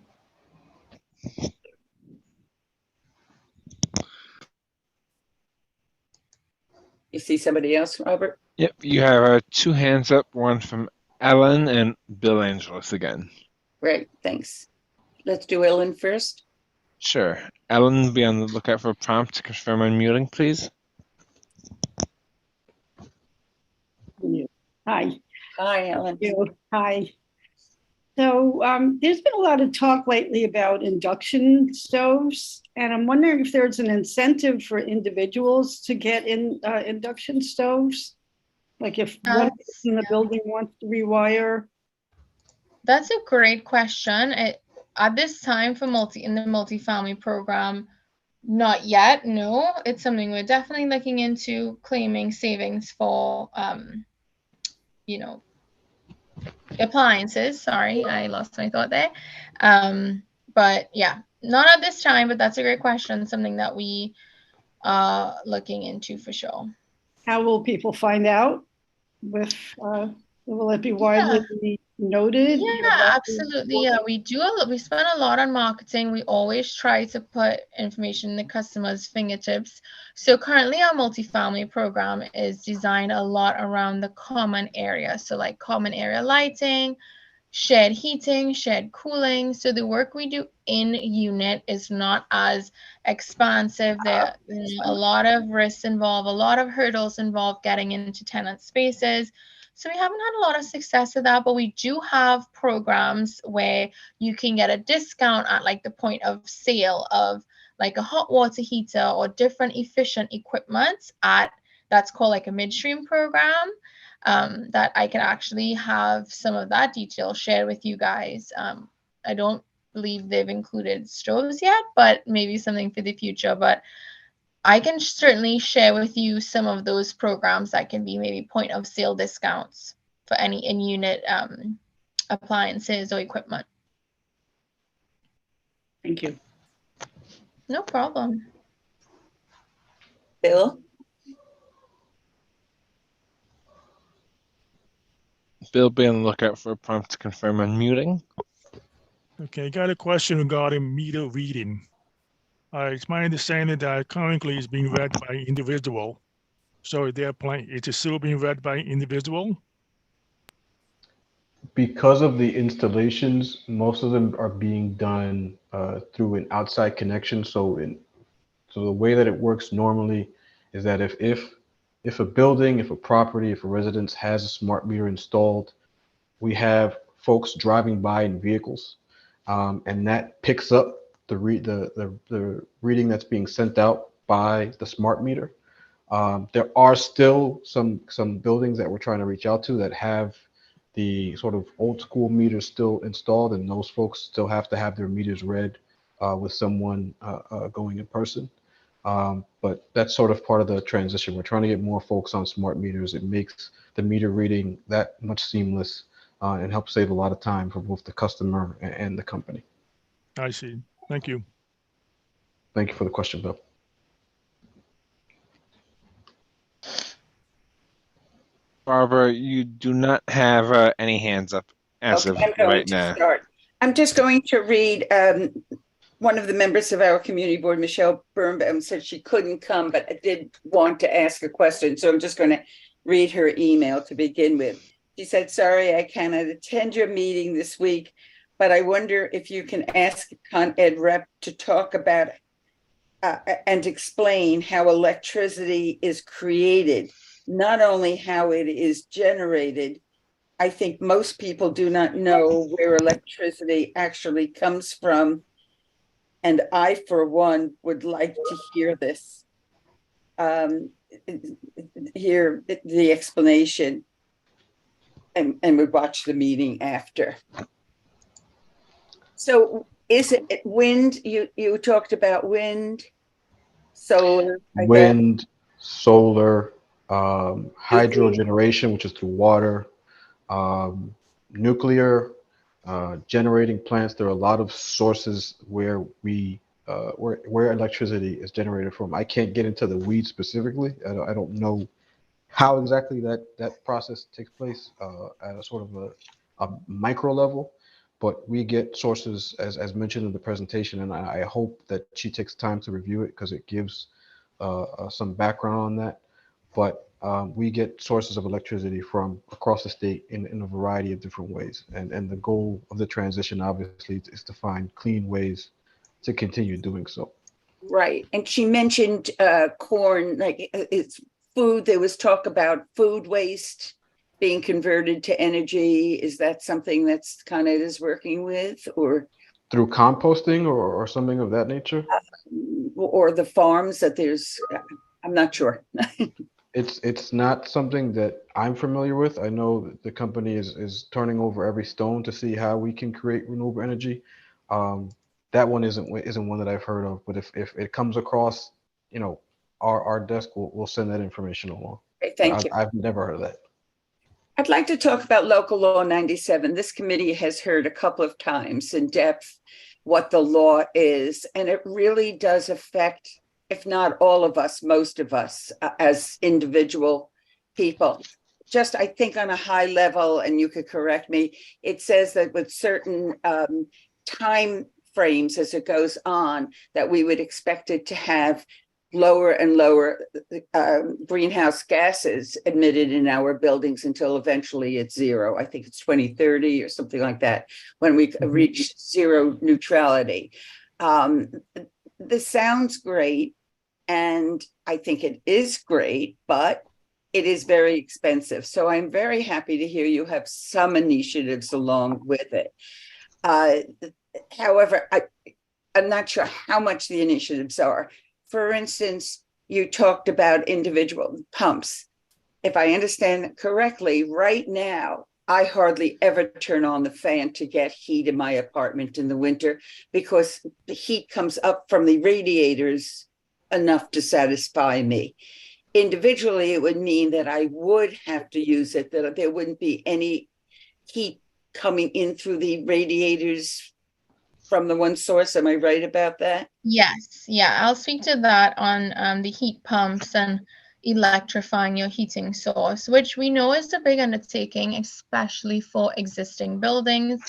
You see somebody else, Robert? Yep, you have two hands up, one from Ellen and Bill Angelos again. Right, thanks. Let's do Ellen first. Sure. Ellen, be on the lookout for a prompt to confirm unmuting, please. Hi. Hi, Ellen. Hi. So there's been a lot of talk lately about induction stoves, and I'm wondering if there's an incentive for individuals to get in induction stoves. Like if one person in the building wants to rewire. That's a great question. At this time for in the multifamily program, not yet. No, it's something we're definitely looking into, claiming savings for appliances. Sorry, I lost my thought there. But yeah, not at this time, but that's a great question. Something that we are looking into for sure. How will people find out? Will it be widely noted? Yeah, absolutely. Yeah, we spend a lot on marketing. We always try to put information in the customer's fingertips. So currently our multifamily program is designed a lot around the common area. So like common area lighting, shared heating, shared cooling. So the work we do in unit is not as expansive. There are a lot of risks involved, a lot of hurdles involved getting into tenant spaces. So we haven't had a lot of success with that, but we do have programs where you can get a discount at like the point of sale of like a hot water heater or different efficient equipment that's called like a midstream program. That I can actually have some of that detail shared with you guys. I don't believe they've included stoves yet, but maybe something for the future. But I can certainly share with you some of those programs that can be maybe point of sale discounts for any in-unit appliances or equipment. Thank you. No problem. Bill? Bill, be on the lookout for a prompt to confirm unmuting. Okay, got a question regarding meter reading. It's my understanding that currently it's being read by individual. So it's still being read by individual? Because of the installations, most of them are being done through an outside connection. So the way that it works normally is that if a building, if a property, if a residence has a smart meter installed, we have folks driving by in vehicles, and that picks up the reading that's being sent out by the smart meter. There are still some buildings that we're trying to reach out to that have the sort of old school meters still installed, and those folks still have to have their meters read with someone going in person. But that's sort of part of the transition. We're trying to get more folks on smart meters. It makes the meter reading that much seamless and helps save a lot of time for both the customer and the company. I see. Thank you. Thank you for the question, Bill. Barbara, you do not have any hands up as Okay, of I'm going right to now. start. I'm just going to read one of the members of our community board, Michelle Birnbaum, said she couldn't come, but I did want to ask a question. So I'm just going to read her email to begin with. She said, sorry, I cannot attend your meeting this week, but I wonder if you can ask Con Ed rep to talk about and explain how electricity is created, not only how it is generated. I think most people do not know where electricity actually comes from. And I, for one, would like to hear this, hear the explanation, and would watch the meeting after. So is it wind? You talked about wind, solar, I guess. Wind, solar, hydro generation, which is through water, nuclear, generating plants. There are a lot of sources where where electricity is generated from. I can't get into the weeds specifically. I don't know how exactly that process takes place at a sort of a micro level, but we get sources as mentioned in the presentation, and I hope that she takes time to review it because it gives some background on that. But we get sources of electricity from across the state in a variety of different ways. And the goal of the transition, obviously, is to find clean ways to continue doing so. Right. And she mentioned corn, like it's food. There was talk about food waste being converted to energy. Is that something that's Con Ed is working with, or through composting or something of that nature? Or the farms that there's, I'm not sure. It's not something that I'm familiar with. I know that the company is turning over every stone to see how we can create renewable energy. That one isn't one that I've heard of. But if it comes across, our desk, we'll send that information along. Okay, thank you. I've never heard of that. I'd like to talk about Local Law 97. This committee has heard a couple of times in depth what the law is, and it really does affect, if not all of us, most of us as individual people. Just, I think on a high level, and you could correct me, it says that with certain time frames as it goes on, that we would expect it to have lower and lower greenhouse gases emitted in our buildings until eventually it's zero. I think it's 2030 or something like that, when we reach zero neutrality. This sounds great, and I think it is great, but it is very expensive. So I'm very happy to hear you have some initiatives along with it. However, I'm not sure how much the initiatives are. For instance, you talked about individual pumps. If I understand it correctly, right now, I hardly ever turn on the fan to get heat in my apartment in the winter because the heat comes up from the radiators enough to satisfy me. Individually, it would mean that I would have to use it, that there wouldn't be any heat coming in through the radiators from the one source. Am I right about that? Yes, yeah, I'll speak to that on the heat pumps and electrifying your heating source, which we know is a big undertaking, especially for existing buildings.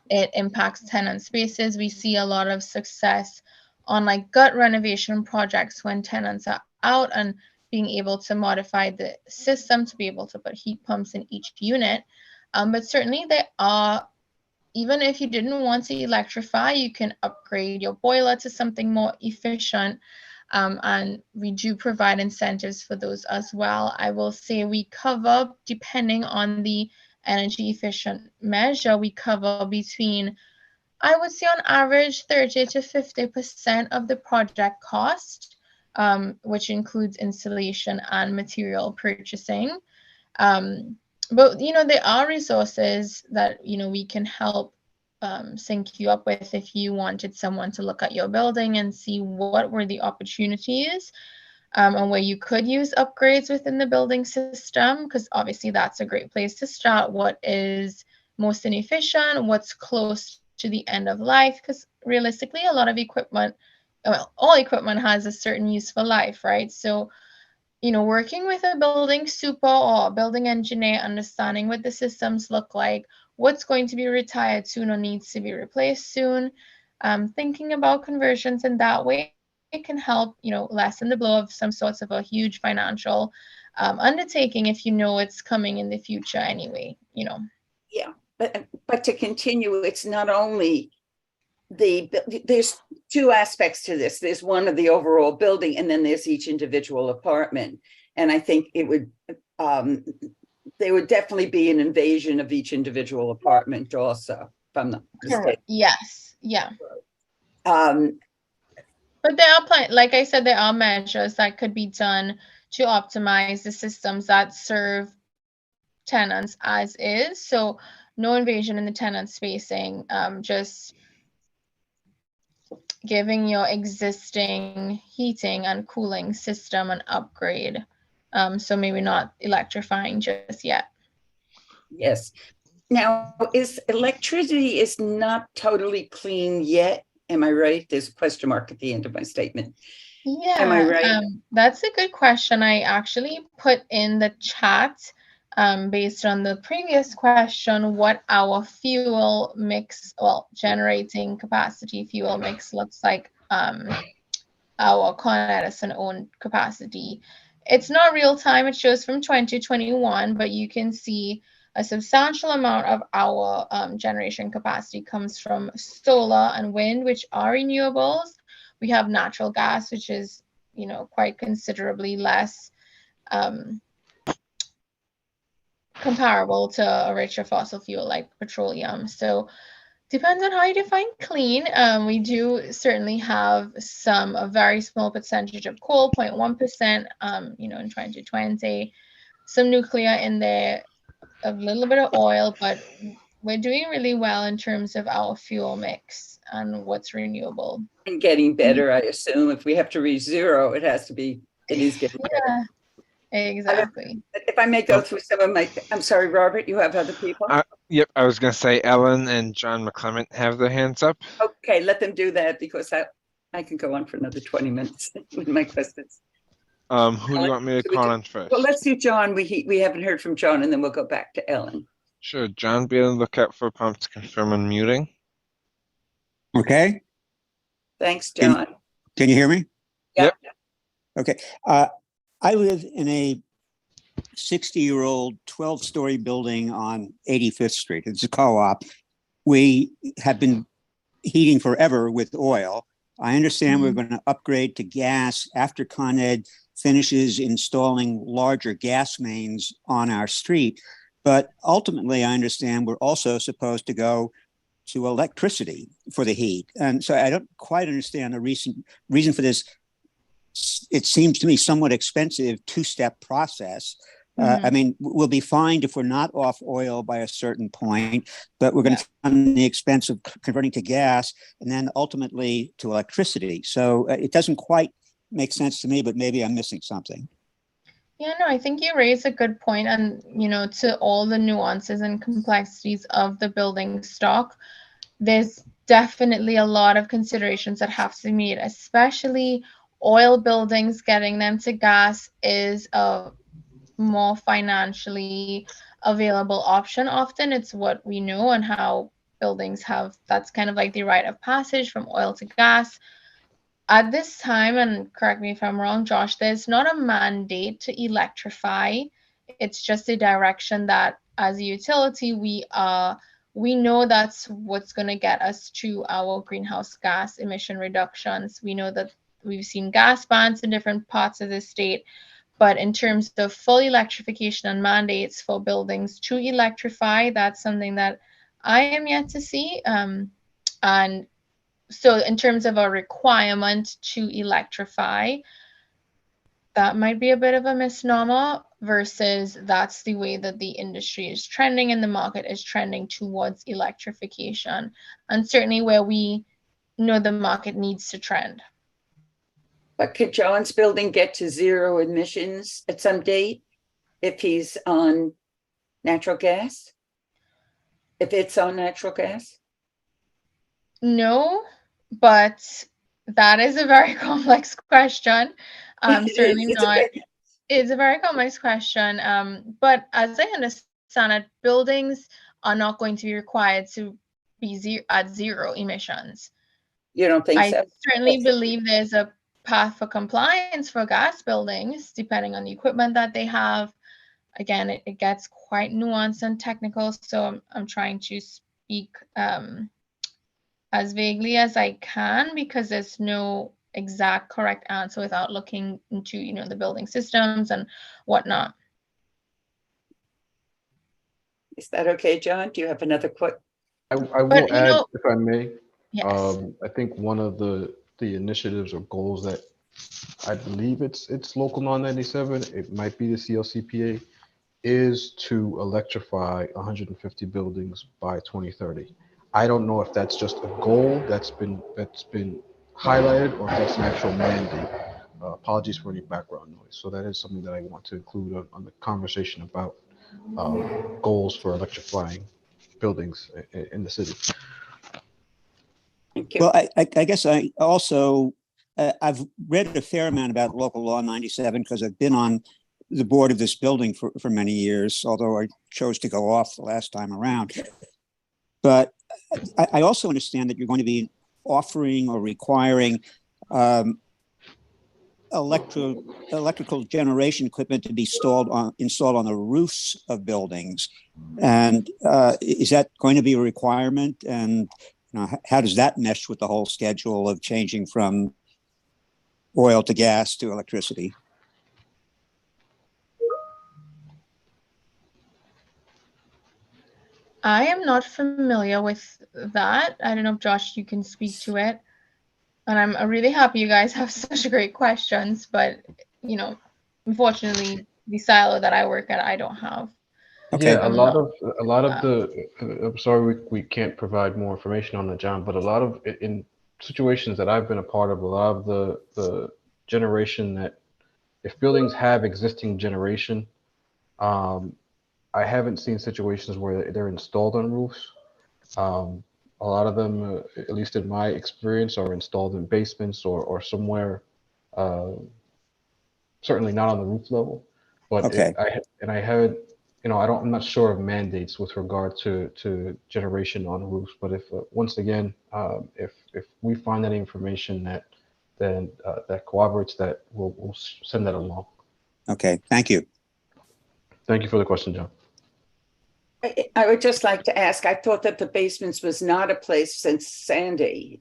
It impacts tenant spaces. We see a lot of success on like gut renovation projects when tenants are out and being able to modify the system to be able to put heat pumps in each unit. But certainly there are, even if you didn't want to electrify, you can upgrade your boiler to something more efficient. And we do provide incentives for those as well. I will say we cover, depending on the energy efficient measure, we cover between, I would say on average, 30 to 50% of the project cost, which includes installation and material purchasing. But there are resources that we can help sync you up with if you wanted someone to look at your building and see what were the opportunities and where you could use upgrades within the building system, because obviously that's a great place to start. What is most inefficient, what's close to the end of life, because realistically a lot of equipment, well, all equipment has a certain useful life, right? So, you know, working with a building super or a building engineer, understanding what the systems look like, what's going to be retired soon or needs to be replaced soon, thinking about conversions in that way, it can help, you know, lessen the blow of some sorts of a huge financial undertaking if you know it's coming in the future anyway, you know. Yeah, but to continue, it's not only there's two aspects to this. There's one of the overall building, and then there's each individual apartment. And I think it would there would definitely be an invasion of each individual apartment also, if I'm not mistaken. Yes, yeah. Um, But there are like I said, there are measures that could be done to optimize the systems that serve tenants as is. So no invasion in the tenant spacing, just giving your existing heating and cooling system an upgrade. So maybe not electrifying just yet. yes. Now, is electricity is not totally clean yet? Am I right? There's a question mark at the end of my statement. Yeah, am I right? That's a good question. I actually put in the chat, based on the previous question, what our fuel mix, well, generating capacity fuel mix looks like, our Con Edison owned capacity. It's not real time, it shows from 2021, but you can see a substantial amount of our generation capacity comes from solar and wind, which are renewables. We have natural gas, which is, you know, quite considerably less comparable to a richer fossil fuel like petroleum. So depends on how you define clean. We do certainly have a very small percentage of coal, 0.1%, you know, in 2020, some nuclear in there, a little bit of oil, but we're doing really well in terms of our fuel mix and what's renewable. And getting better, I assume. If we have to reach zero, it is getting better. Exactly. If I may go through some of my, I'm sorry, Robert, you have other people? Yep, I was going to say Ellen and John McClement have their hands up. Okay, let them do that because I can go on for another 20 minutes with my questions. Who do you want me to call on first? Well, let's do John. We haven't heard from John, and then we'll go back to Ellen. Sure, John, be on the lookout for a prompt to confirm unmuting. Okay. Thanks, John. Can you hear me? Yep. Okay. I live in a 60-year-old 12-story building on 85th Street. It's a co-op. We have been heating forever with oil. I understand we're going to upgrade to gas after Con Ed finishes installing larger gas mains on our street. But ultimately, I understand we're also supposed to go to electricity for the heat. And so I don't quite understand the reason for this. It seems to me somewhat expensive two-step process. I mean, we'll be fined if we're not off oil by a certain point, but we're going to fund the expense of converting to gas and then ultimately to electricity. So it doesn't quite make sense to me, but maybe I'm missing something. Yeah, no, I think you raise a good point, and you know, to all the nuances and complexities of the building stock, there's definitely a lot of considerations that have to be made, especially oil buildings. Getting them to gas is a more financially available option. Often it's what we know and how buildings have, that's kind of like the rite of passage from oil to gas. At this time, and correct me if I'm wrong, Josh, there's not a mandate to electrify. It's just a direction that as a utility, we know that's what's going to get us to our greenhouse gas emission reductions. We know that we've seen gas bans in different parts of the state, but in terms of full electrification and mandates for buildings to electrify, that's something that I am yet to see. And so in terms of a requirement to electrify, that might be a bit of a misnomer. versus that's the way that the industry is trending and the market is trending towards electrification, and certainly where we know the market needs to trend. But could John's building get to zero emissions at some date if he's on natural gas? If it's on natural gas? No, but that is a very complex question. Certainly It's not. okay. It's a very complex question. But as I understand it, buildings are not going to be required to be at zero emissions. You don't think I so? certainly believe there's a path for compliance for gas buildings, depending on the equipment that they have. Again, it gets quite nuanced and technical, so I'm trying to speak as vaguely as I can because there's no exact correct answer without looking into, the building systems and whatnot. Is that okay, John? Do you have another question? I will add, if I may. Yes. I think one of the initiatives or goals that I believe it's local 997, it might be the CLCPA, is to electrify 150 buildings by 2030. I don't know if that's just a goal that's been highlighted or if that's an actual mandate. Apologies for any background noise. So that is something that I want to include on the conversation about goals for electrifying buildings in the city. Thank you. Well, I guess I also, I've read a fair amount about local law 97 because I've been on the board of this building for many years, although I chose to go off the last time around. But I also understand that you're going to be offering or requiring electrical generation equipment to be installed on the roofs of buildings. And is that going to be a requirement? And how does that mesh with the whole schedule of changing from oil to gas to electricity? I am not familiar with that. I don't know if Josh, you can speak to it. And I'm really happy you guys have such great questions, but unfortunately, the silo that I work at, I don't have. Okay. Yeah, a lot of the. I'm sorry we can't provide more information on that, John. But a lot of in situations that I've been a part of, a lot of the generation that, if buildings have existing generation, I haven't seen situations where they're installed on roofs. A lot of them, at least in my experience, are installed in basements or somewhere, certainly not on the roof level. But okay. I haven't, I'm not sure of mandates with regard to generation on roofs. But if once again, if we find any information that corroborates that, we'll send that along. Okay, thank you. Thank you for the question, John. I would just like to ask, I thought that the basements was not a place since Sandy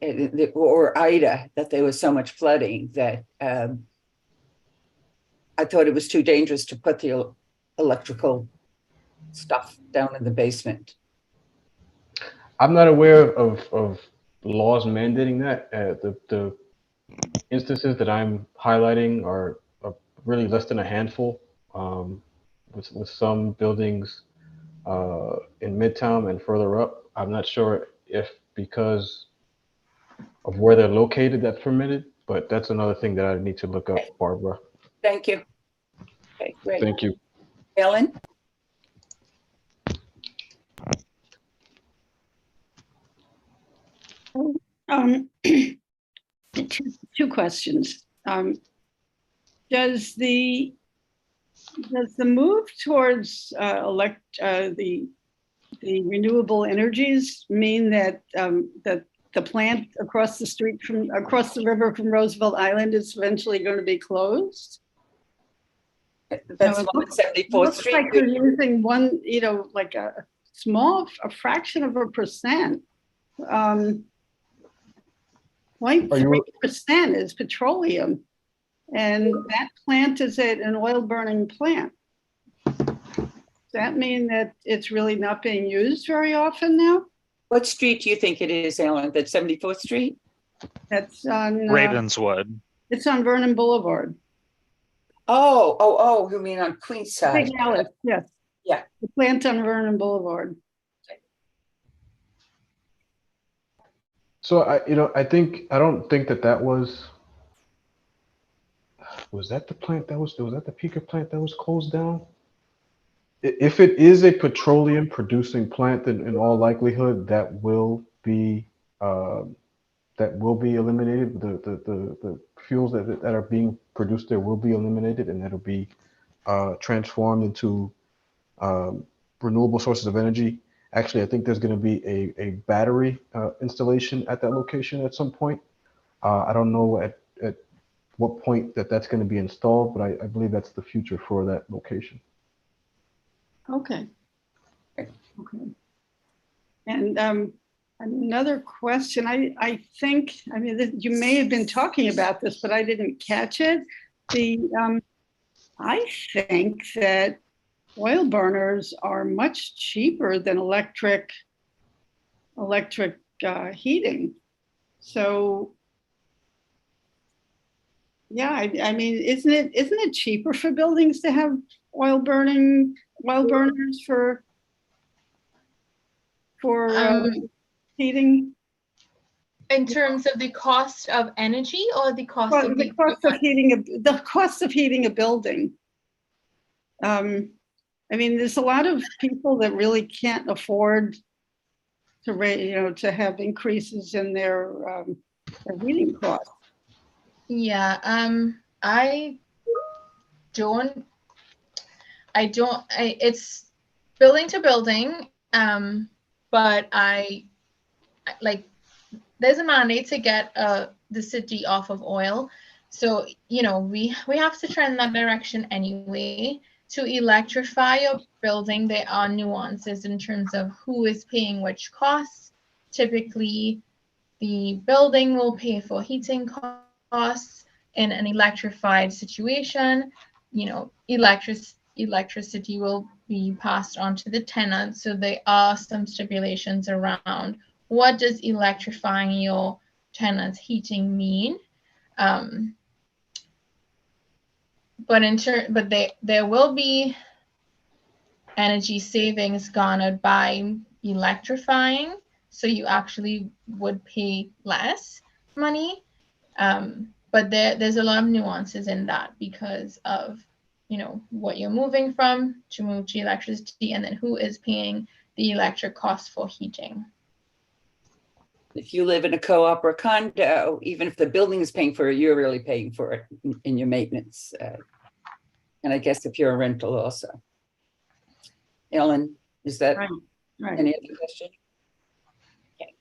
or Ida, that there was so much flooding that I thought it was too dangerous to put the electrical stuff down in the basement. I'm not aware of laws mandating that. The instances that I'm highlighting are really less than a handful, with some buildings in Midtown and further up. I'm not sure if because of where they're located that's permitted, but that's another thing that I need to look up, Barbara. Thank you. Okay, great. Thank you. Ellen? Two questions. Does the move towards the renewable energies mean that that the plant across the river from Roosevelt Island is eventually going to be closed? That's on 74th Street. Like they're using one, like a fraction of a percent. 0.3% is petroleum, and that plant is an oil burning plant. Does that mean that it's really not being used very often now? What street do you think it is, Ellen? That's 74th Street? That's on Ravenswood. It's on Vernon Boulevard. Oh, you mean on Big Queenside? Alice, yes. Yeah. The plant on Vernon Boulevard. So I don't think that was that the plant was that the peaker plant that was closed down? If it is a petroleum producing plant, then in all likelihood uh, that will be eliminated. The fuels that are being produced there will be eliminated, and that'll be transformed into renewable sources of energy. Actually, I think there's going to be a battery installation at that location at some point. I don't know at what point that's going to be installed, but I believe that's the future for that location. Okay. Okay. And another question, I think, I mean, you may have been talking about this, but I didn't catch it. I think that oil burners are much cheaper than electric heating. So yeah, I mean, isn't it cheaper for buildings to have oil burners for heating? In terms of the cost of energy or the cost Well, of the cost of heating a building. I mean, there's a lot of people that really can't afford to have increases in their heating costs. Yeah, it's building to building, but there's a mandate to get the city off of oil. So, we have to trend in that direction anyway. To electrify a building, there are nuances in terms of who is paying which costs. Typically, the building will pay for heating costs in an electrified situation. Electricity will be passed on to the tenant. So there are some stipulations around what does electrifying your tenant's heating mean. But there will be energy savings garnered by electrifying, so you actually would pay less money. But there's a lot of nuances in that because of what you're moving from to move to electricity, and then who is paying the electric cost for heating. If you live in a co-op or condo, even if the building is paying for it, you're really paying for it in your maintenance. And I guess if you're a rental also. Ellen, is that Right. any other question? Okay.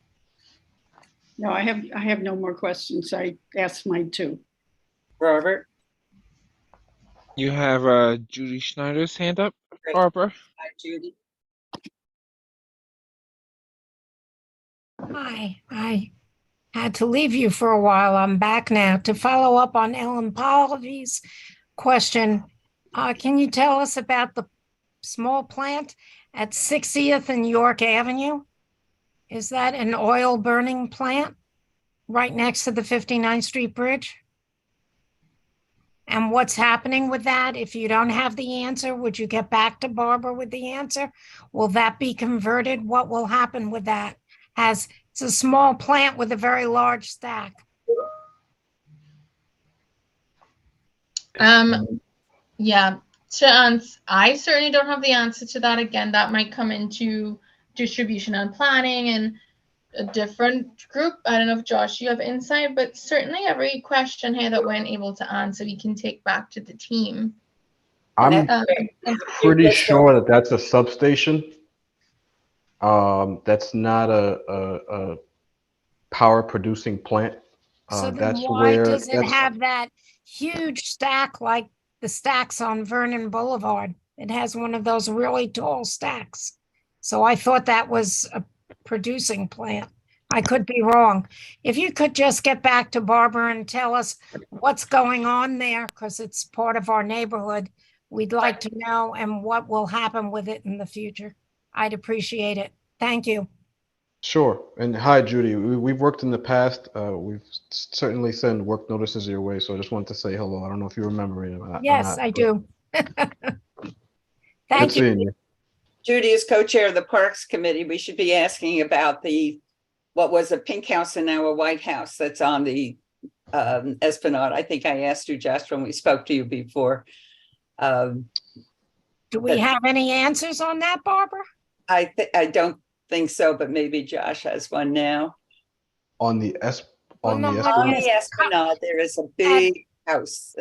No, I have no more questions. I asked mine too. Robert? You have Judy Schneider's hand up, Barbara. Hi, Judy. Hi, I had to leave you for a while. I'm back now. To follow up on Ellen Polly's question, can you tell us about the small plant at 60th and York Avenue? Is that an oil burning plant right next to the 59th Street Bridge? And what's happening with that? If you don't have the answer, would you get back to Barbara with the answer? Will that be converted? What will happen with that? It's a small plant with a very large stack. Yeah, I certainly don't have the answer to that. Again, that might come into distribution and planning and a different group. I don't know if Josh, you have insight, but certainly every question here that we're unable to answer, we can take back to the team. I'm pretty sure that that's a substation. That's not a power producing plant. So then That's why does it have that huge stack like the stacks on Vernon Boulevard? It has one of those really tall stacks. So I thought that was a producing plant. I could be wrong. If you could just get back to Barbara and tell us what's going on there, because it's part of our neighborhood, we'd like to know, and what will happen with it in the future. I'd appreciate it. Thank you. Sure. And hi, Judy. We've worked in the past. We've certainly sent work notices your way. So I just wanted to say hello. I don't know if you remember me or Yes, not, I but do. good Thank you. seeing you. Judy is co-chair of the Parks Committee. We should be asking about what was a pink house and now a White House that's on the Esplanade. I think I asked you, Josh, when we spoke to you before. Do we have any answers on that, Barbara? I don't think so, but maybe Josh has one now. On the Well, no, On yes. the Esplanade, there is a big house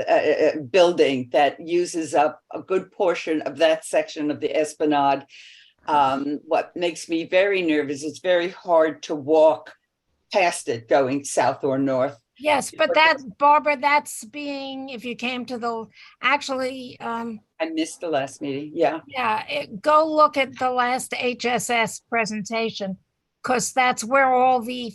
building that uses up a good portion of that section of the Esplanade. What makes me very nervous, it's very hard to walk past it going south or north. Yes, but that, Barbara, that's being, if you came to the, actually, I missed the last meeting. Yeah. go look at the last HSS presentation, because that's where all the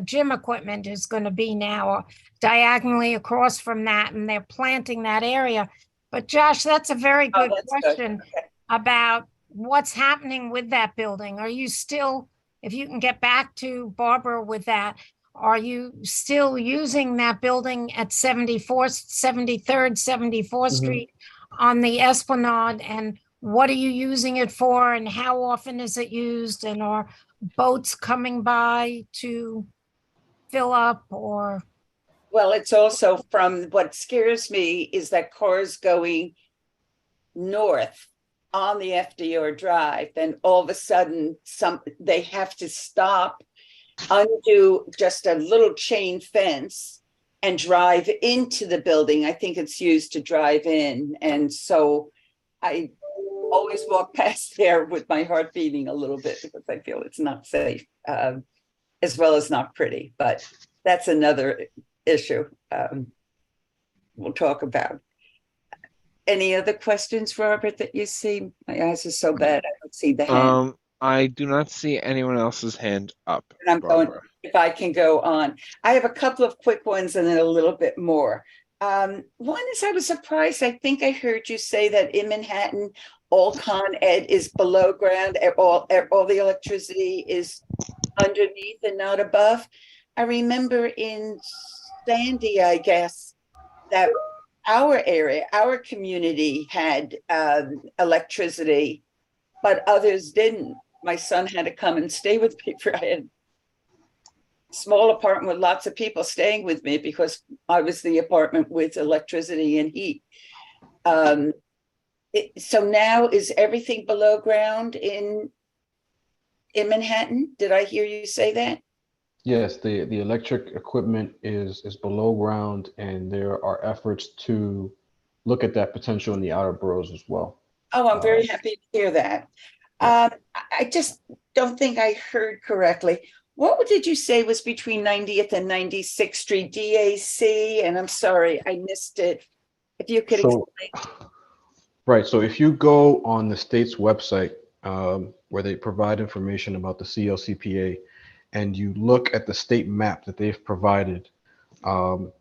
gym equipment is going to be now, diagonally across from that, and they're planting that area. But Josh, that's a very good question about what's happening with that building. Are you still, if you can get back to Barbara with that, are you still using that building at 74th, 73rd, 74th Street on the Esplanade? And what are you using it for? And how often is it used? And are boats coming by to fill up or? Well, it's also from, what scares me is that cars going north on the FDR Drive, then all of a sudden they have to stop, undo just a little chain fence and drive into the building. I think it's used to drive in. And so I always walk past there with my heart beating a little bit because I feel it's not safe, as well as not pretty, but that's another issue we'll talk about. Any other questions, Robert, that you see? My eyes are so bad, I don't see the hand. I do not see anyone else's hand up, And I'm Barbara. going, if I can go on. I have a couple of quick ones and then a little bit more. One is, I was surprised, I think I heard you say that in Manhattan, all Con Ed is below ground, all the electricity is underneath and not above. I remember in Sandy, I guess, that our area, our community had electricity, but others didn't. My son had to come and stay with me for, I had a small apartment with lots of people staying with me because I was the apartment with electricity and heat. So now is everything below ground in Manhattan? Did I hear you say that? Yes, the electric equipment is below ground, and there are efforts to look at that potential in the outer boroughs as well. Oh, I'm very happy to hear that. I just don't think I heard correctly. What did you say was between 90th and 96th Street DAC? And I'm sorry, I missed it. If you could explain. Right. So if you go on the state's website, where they provide information about the CLCPA, and you look at the state map that they've provided,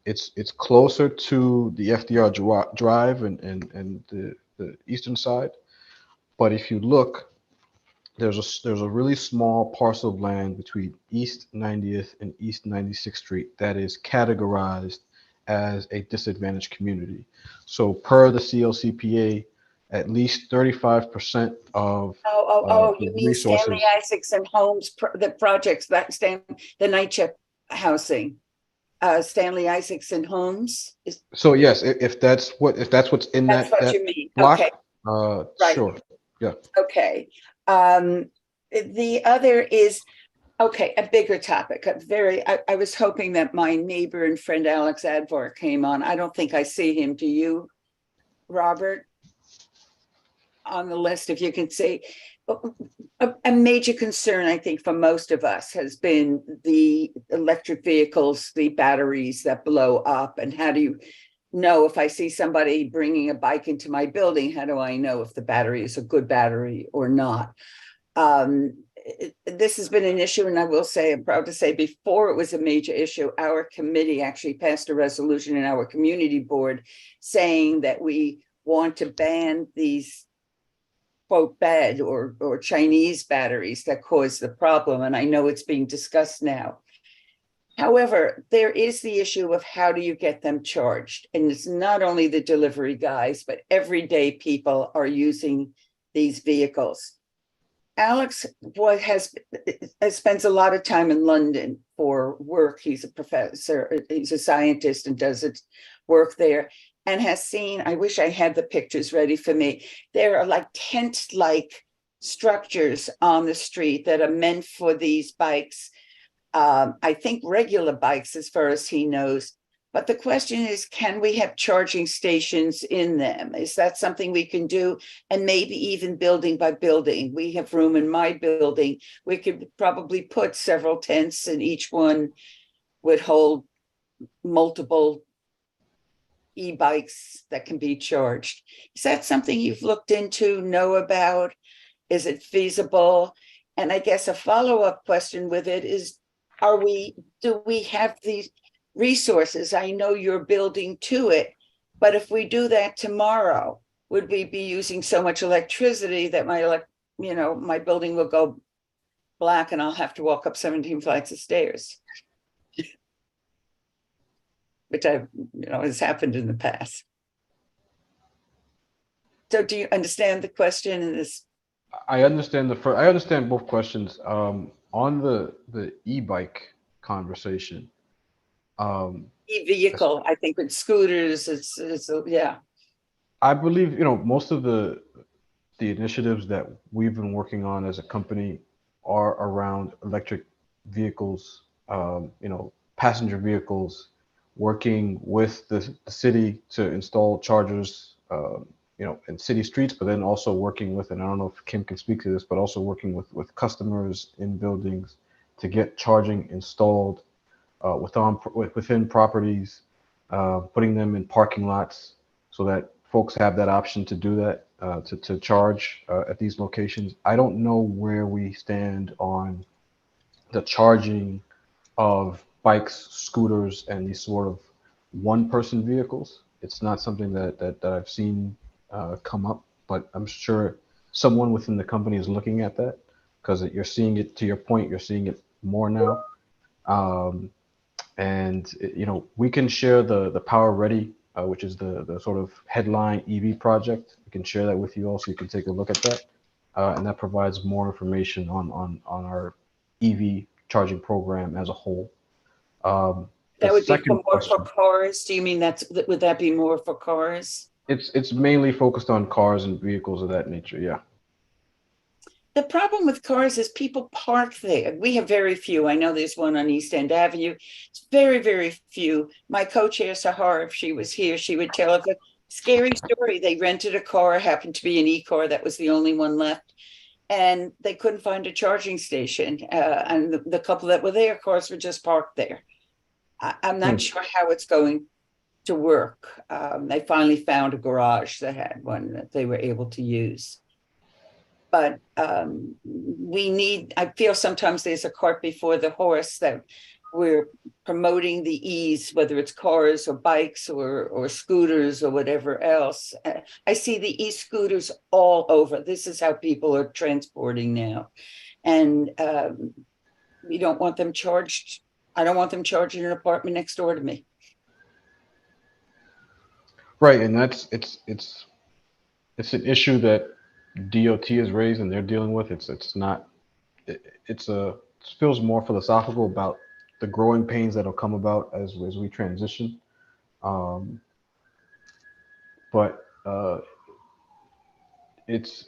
it's closer to the FDR Drive and the eastern side. But if you look, there's a really small parcel of land between East 90th and East 96th Street that is categorized as a disadvantaged community. So per the CLCPA, at least 35% of You mean resources. Stanley Isaacson Homes, the projects that the night shift housing, Stanley Isaacson Homes. So yes, if that's what's in That's what that you mean. block, Okay. Right. sure, yeah. Okay. The other is, okay, a bigger topic. I was hoping that my neighbor and friend Alex Advar came on. I don't think I see him. Do you, Robert? On the list, if you can see, a major concern, I think, for most of us has been the electric vehicles, the batteries that blow up. And how do you know if I see somebody bringing a bike into my building, how do I know if the battery is a good battery or not? This has been an issue, and I will say, I'm proud to say, before it was a major issue, our committee actually passed a resolution in our community board saying that we want to ban these quote bad or Chinese batteries that cause the problem. And I know it's being discussed now. However, there is the issue of how do you get them charged? And it's not only the delivery guys, but everyday people are using these vehicles. Alex spends a lot of time in London for work. He's a professor, he's a scientist and does work there, and has seen, I wish I had the pictures ready for me. There are like tent-like structures on the street that are meant for these bikes. I think regular bikes, as far as he knows. But the question is, can we have charging stations in them? Is that something we can do? And maybe even building by building. We have room in my building. We could probably put several tents, and each one would hold multiple e-bikes that can be charged. Is that something you've looked into, know about? Is it feasible? And I guess a follow-up question with it is, do we have these resources? I know you're building to it, but if we do that tomorrow, would we be using so much electricity that my building will go black and I'll have to walk up 17 flights of stairs? Which has happened in the past. So do you understand the question in this? I understand I understand both questions. On the e-bike conversation. E-vehicle, I think with scooters, yeah. I believe, most of the initiatives that we've been working on as a company are around electric vehicles, passenger vehicles, working with the city to install chargers, in city streets, but then also working with, and I don't know if Kim can speak to this, but also working with customers in buildings to get charging installed within properties, putting them in parking lots so that folks have that option to do that, to charge at these locations. I don't know where we stand on the charging of bikes, scooters, and these sort of one-person vehicles. It's not something that I've seen come up, but I'm sure someone within the company is looking at that, because you're seeing it, to your point, you're seeing it more now. And we can share the Power Ready, which is the sort of headline EV project. We can share that with you also. You can take a look at that, and that provides more information on our EV charging program as a whole. That would be more for cars. Do you mean would that be more for cars? It's mainly focused on cars and vehicles of that nature. Yeah. The problem with cars is people park there. We have very few. I know there's one on East End Avenue. It's very, very few. My co-chair, Sahar, if she was here, she would tell us a scary story. They rented a car, happened to be an e-car. That was the only one left. And they couldn't find a charging station. And the couple that were there, cars were just parked there. I'm not sure how it's going to work. They finally found a garage that had one that they were able to use. But I feel sometimes there's a cart before the horse, that we're promoting the ease, whether it's cars or bikes or scooters or whatever else. I see the e-scooters all over. This is how people are transporting now. And we don't want them charged. I don't want them charging an apartment next door to me. Right, and it's an issue that DOT has raised and they're dealing with. It feels more philosophical about the growing pains that'll come about as we transition. But it's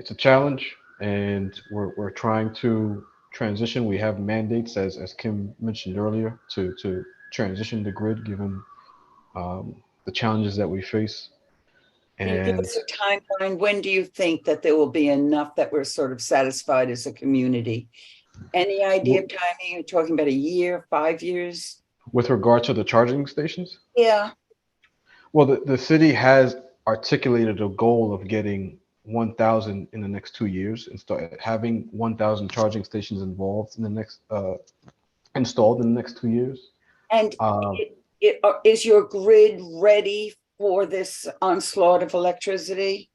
a challenge, and we're trying to transition. We have mandates, as Kim mentioned earlier, to transition the grid given the challenges that we face. Can you give us a timeline? When do you think that there will be enough that we're sort of satisfied as a community? Any idea of timing? You're talking about a year, 5 years? With regard to the charging stations? Yeah. Well, the city has articulated a goal of getting 1,000 in the next 2 years and start having 1,000 charging stations involved in the next installed in the next 2 years. And is your grid ready for this onslaught of electricity?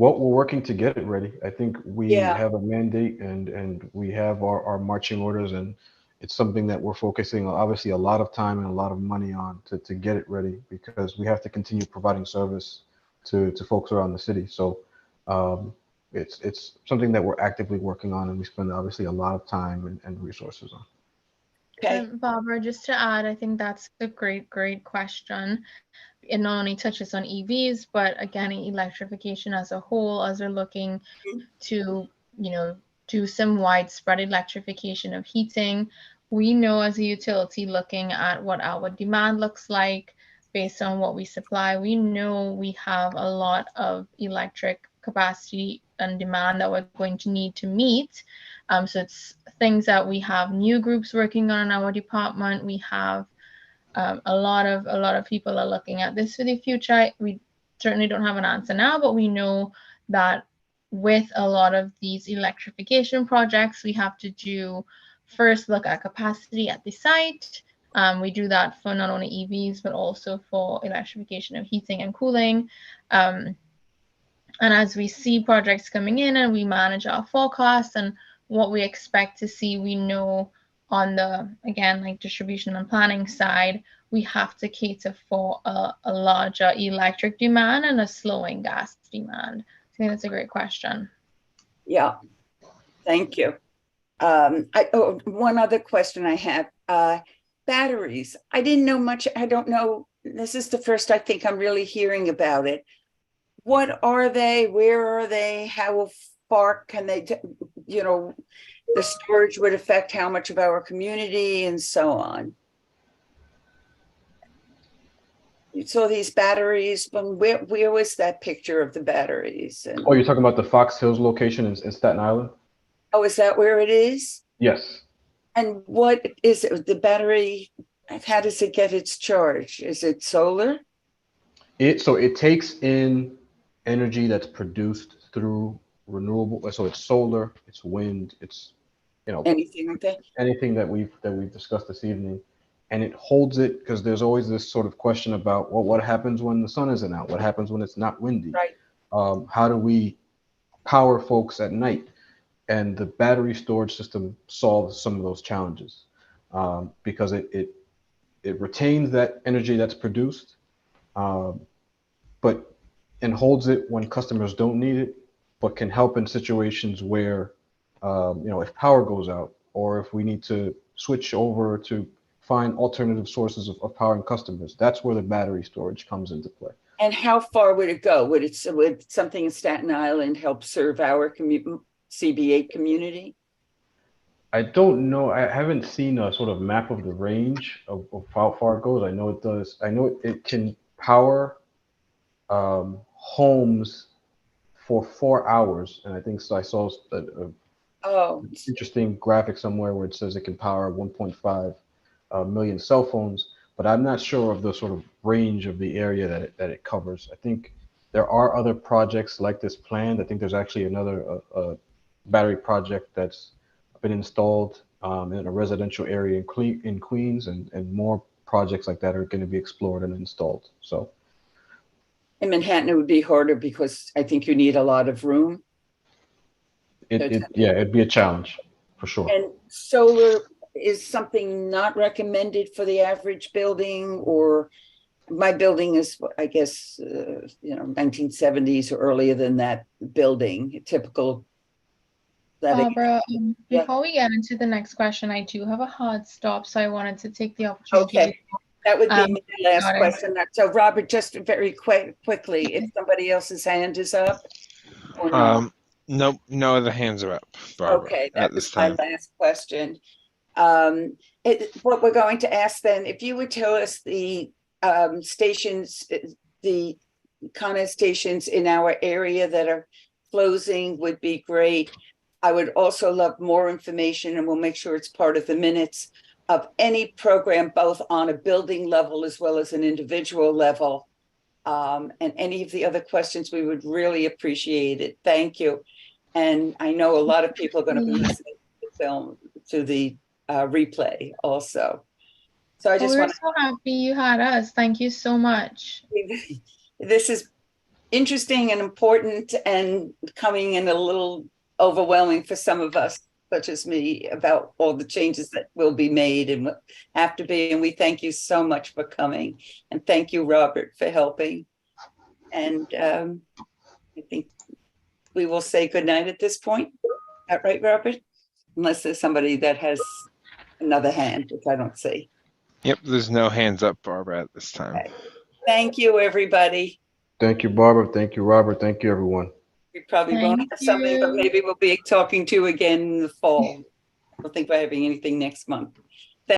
Well, we're working to get it ready. I think we Yeah. have a mandate and we have our marching orders, and it's something that we're focusing on, obviously a lot of time and a lot of money on to get it ready, because we have to continue providing service to folks around the city. So it's something that we're actively working on, and we spend obviously a lot of time and resources on. Okay. Barbara, just to add, I think that's a great question. It not only touches on EVs, but again, electrification as a whole, as we're looking to, do some widespread electrification of heating. We know as a utility, looking at what our demand looks like based on what we supply, we know we have a lot of electric capacity and demand that we're going to need to meet. So it's things that we have new groups working on in our department. We have a lot of people are looking at this for the future. We certainly don't have an answer now, but we know that with a lot of these electrification projects, we have to first look at capacity at the site. We do that for not only EVs, but also for electrification of heating and cooling. And as we see projects coming in and we manage our forecasts and what we expect to see, we know on the, again, like distribution and planning side, we have to cater for a larger electric demand and a slowing gas demand. I think that's a great question. Yeah, thank you. One other question I have, batteries. I didn't know much. I don't know. This is the first I think I'm really hearing about it. What are they? Where are they? How far can they, the storage would affect how much of our community and so on. You saw these batteries, but where was that picture of the batteries? And, Oh, you're talking about the Fox Hills location in Staten Island? oh, is that where it is? Yes. And what is it? The battery, how does it get its charge? Is it solar? So it takes in energy that's produced through renewable. So it's solar, it's wind, it's Anything like that? anything that we've discussed this evening, and it holds it, because there's always this sort of question about, well, what happens when the sun isn't out? What happens when it's not windy? Right. How do we power folks at night? And the battery storage system solves some of those challenges, because it retains that energy that's produced, but and holds it when customers don't need it, but can help in situations where, if power goes out, or if we need to switch over to find alternative sources of powering customers. That's where the battery storage comes into play. And how far would it go? Would something in Staten Island help serve our CB8 community? I don't know. I haven't seen a sort of map of the range of how far it goes. I know it does. I know it can power homes for 4 hours, and I think so. I saw an interesting graphic somewhere where it says it can power 1.5 million cell phones, but I'm not sure of the sort of range of the area that it covers. I think there are other projects like this planned. I think there's actually another battery project that's been installed in a residential area in Queens, and more projects like that are going to be explored and installed. So in Manhattan, it would be harder because I think you need a lot of room. It'd be a challenge for sure. And solar is something not recommended for the average building, or my building is, I guess, 1970s or earlier than that building, typical. Barbara, before we get into the next question, I do have a hard stop, so I wanted to take the opportunity. Okay, that would be my last question. So Robert, just very quickly, if somebody else's hand is up or not. No other hands are up, Barbara. Okay, that was my last question. What we're going to ask then, if you would tell us the stations, the Con Ed stations in our area that are closing would be great. I would also love more information, and we'll make sure it's part of the minutes, of any program, both on a building level as well as an individual level. And any of the other questions, we would really appreciate it. Thank you. And I know a lot of people are going to be listening to the replay also. So I just we're so happy you had us. Thank you so much. This is interesting and important and coming in a little overwhelming for some of us, such as me, about all the changes that will be made and have to be. And we thank you so much for coming. And thank you, Robert, for helping. And I think we will say goodnight at this point. Is that right, Robert? Unless there's somebody that has another hand, which I don't see. Yep, there's no hands up, Barbara, at this time. Okay. Thank you, everybody. Thank you, Barbara. Thank you, Robert. Thank you, everyone. We probably won't Thank have something, but you. maybe we'll be talking to you again in the fall. I don't think we're having anything next month.